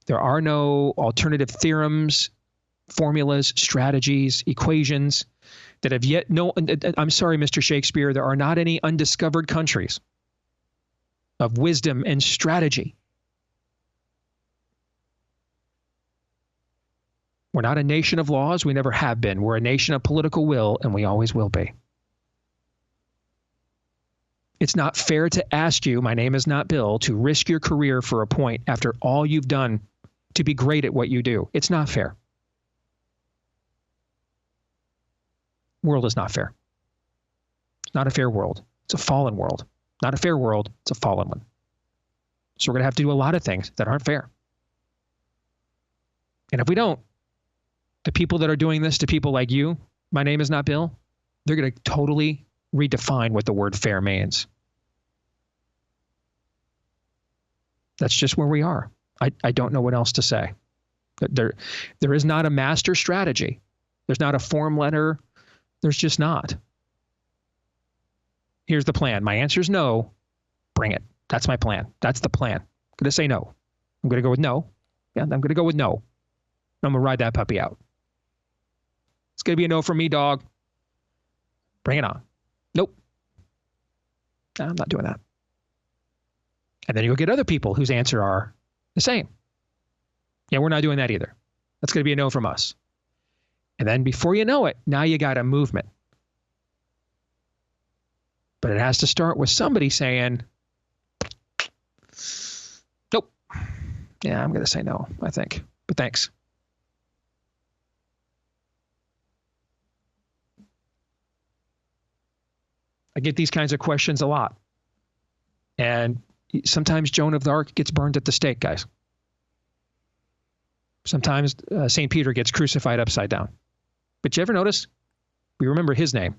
There are no alternative theorems, formulas, strategies, equations that have yet I'm sorry, Mr. Shakespeare, there are not any undiscovered countries of wisdom and strategy. We're not a nation of laws. We never have been. We're a nation of political will, and we always will be. It's not fair to ask you, my name is not Bill, to risk your career for a point after all you've done to be great at what you do. It's not fair. World is not fair. It's not a fair world. It's a fallen world. Not a fair world. It's a fallen one. So we're going to have to do a lot of things that aren't fair. And if we don't, the people that are doing this to people like you, my name is not Bill, they're going to totally redefine what the word fair means. That's just where we are. I don't know what else to say. There is not a master strategy. There's not a form letter. There's just not. Here's the plan. My answer is no. Bring it. That's my plan. That's the plan. I'm going to say no. I'm going to go with no. Yeah, I'm going to go with no. I'm going to ride that puppy out. It's going to be a no from me, dog. Bring it on. Nope. No, I'm not doing that. And then you'll get other people whose answer are the same. Yeah, we're not doing that either. That's going to be a no from us. And then before you know it, now you got a movement. But it has to start with somebody saying, nope. Yeah, I'm going to say no, I think. But thanks. I get these kinds of questions a lot. And sometimes Joan of Arc gets burned at the stake, guys. Sometimes St. Peter gets crucified upside down. But you ever notice? We remember his name.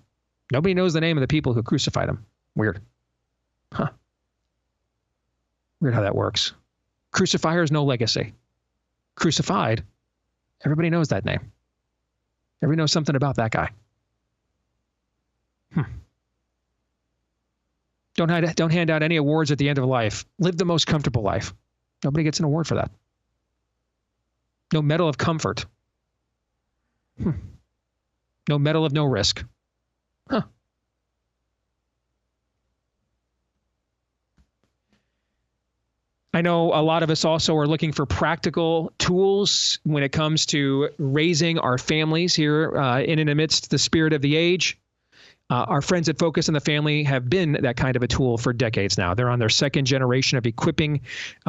Nobody knows the name of the people who crucified him. Weird. Huh. Weird how that works. Crucifier is no legacy. Crucified, everybody knows that name. Everybody knows something about that guy. Don't hand out any awards at the end of life. Live the most comfortable life. Nobody gets an award for that. No medal of comfort. No medal of no risk. Huh. I know a lot of us also are looking for practical tools when it comes to raising our families here in and amidst the spirit of the age. Our friends at Focus on the Family have been that kind of a tool for decades now. They're on their second generation of equipping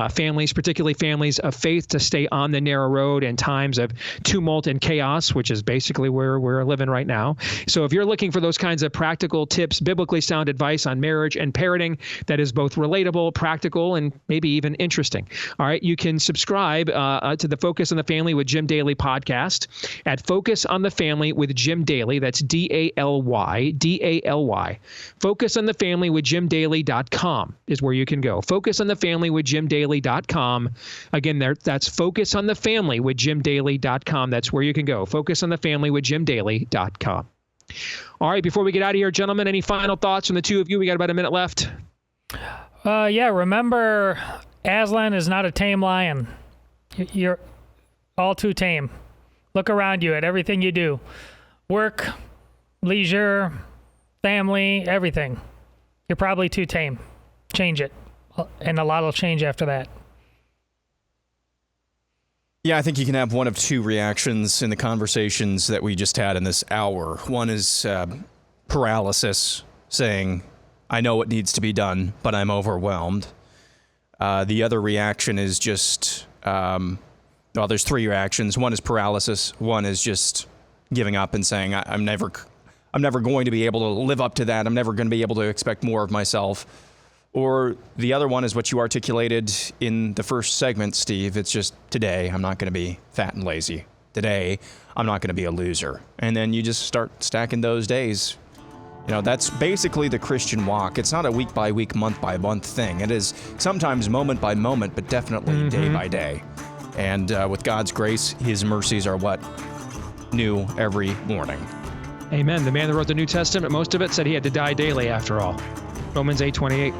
families, particularly families of faith, to stay on the narrow road in times of tumult and chaos, which is basically where we're living right now. So if you're looking for those kinds of practical tips, biblically sound advice on marriage and parenting that is both relatable, practical, and maybe even interesting, all right, you can subscribe to the Focus on the Family with Jim Daly podcast at Focus on the Family with Jim Daly. That's D-A-L-Y. FocusOnTheFamilyWithJimDaly.com is where you can go. FocusOnTheFamilyWithJimDaly.com. Again, that's FocusOnTheFamilyWithJimDaly.com. That's where you can go. FocusOnTheFamilyWithJimDaly.com. All right, before we get out of here, gentlemen, any final thoughts from the two of you? We got about a minute left. Yeah, remember, Aslan is not a tame lion. You're all too tame. Look around you at everything you do. Work, leisure, family, everything. You're probably too tame. Change it. And a lot will change after that. Yeah, I think you can have one of two reactions in the conversations that we just had in this hour. One is paralysis, saying, I know what needs to be done, but I'm overwhelmed. The other reaction is just, well, there's three reactions. One is paralysis. One is just giving up and saying, I'm never going to be able to live up to that. I'm never going to be able to expect more of myself. Or the other one is what you articulated in the first segment, Steve. It's just, today, I'm not going to be fat and lazy. Today, I'm not going to be a loser. And then you just start stacking those days. You know, that's basically the Christian walk. It's not a week by week, month by month thing. It is sometimes moment by moment, but definitely day by day. And with God's grace, his mercies are what? New every morning. Amen. The man that wrote the New Testament, most of it said he had to die daily after all. Romans 8:28.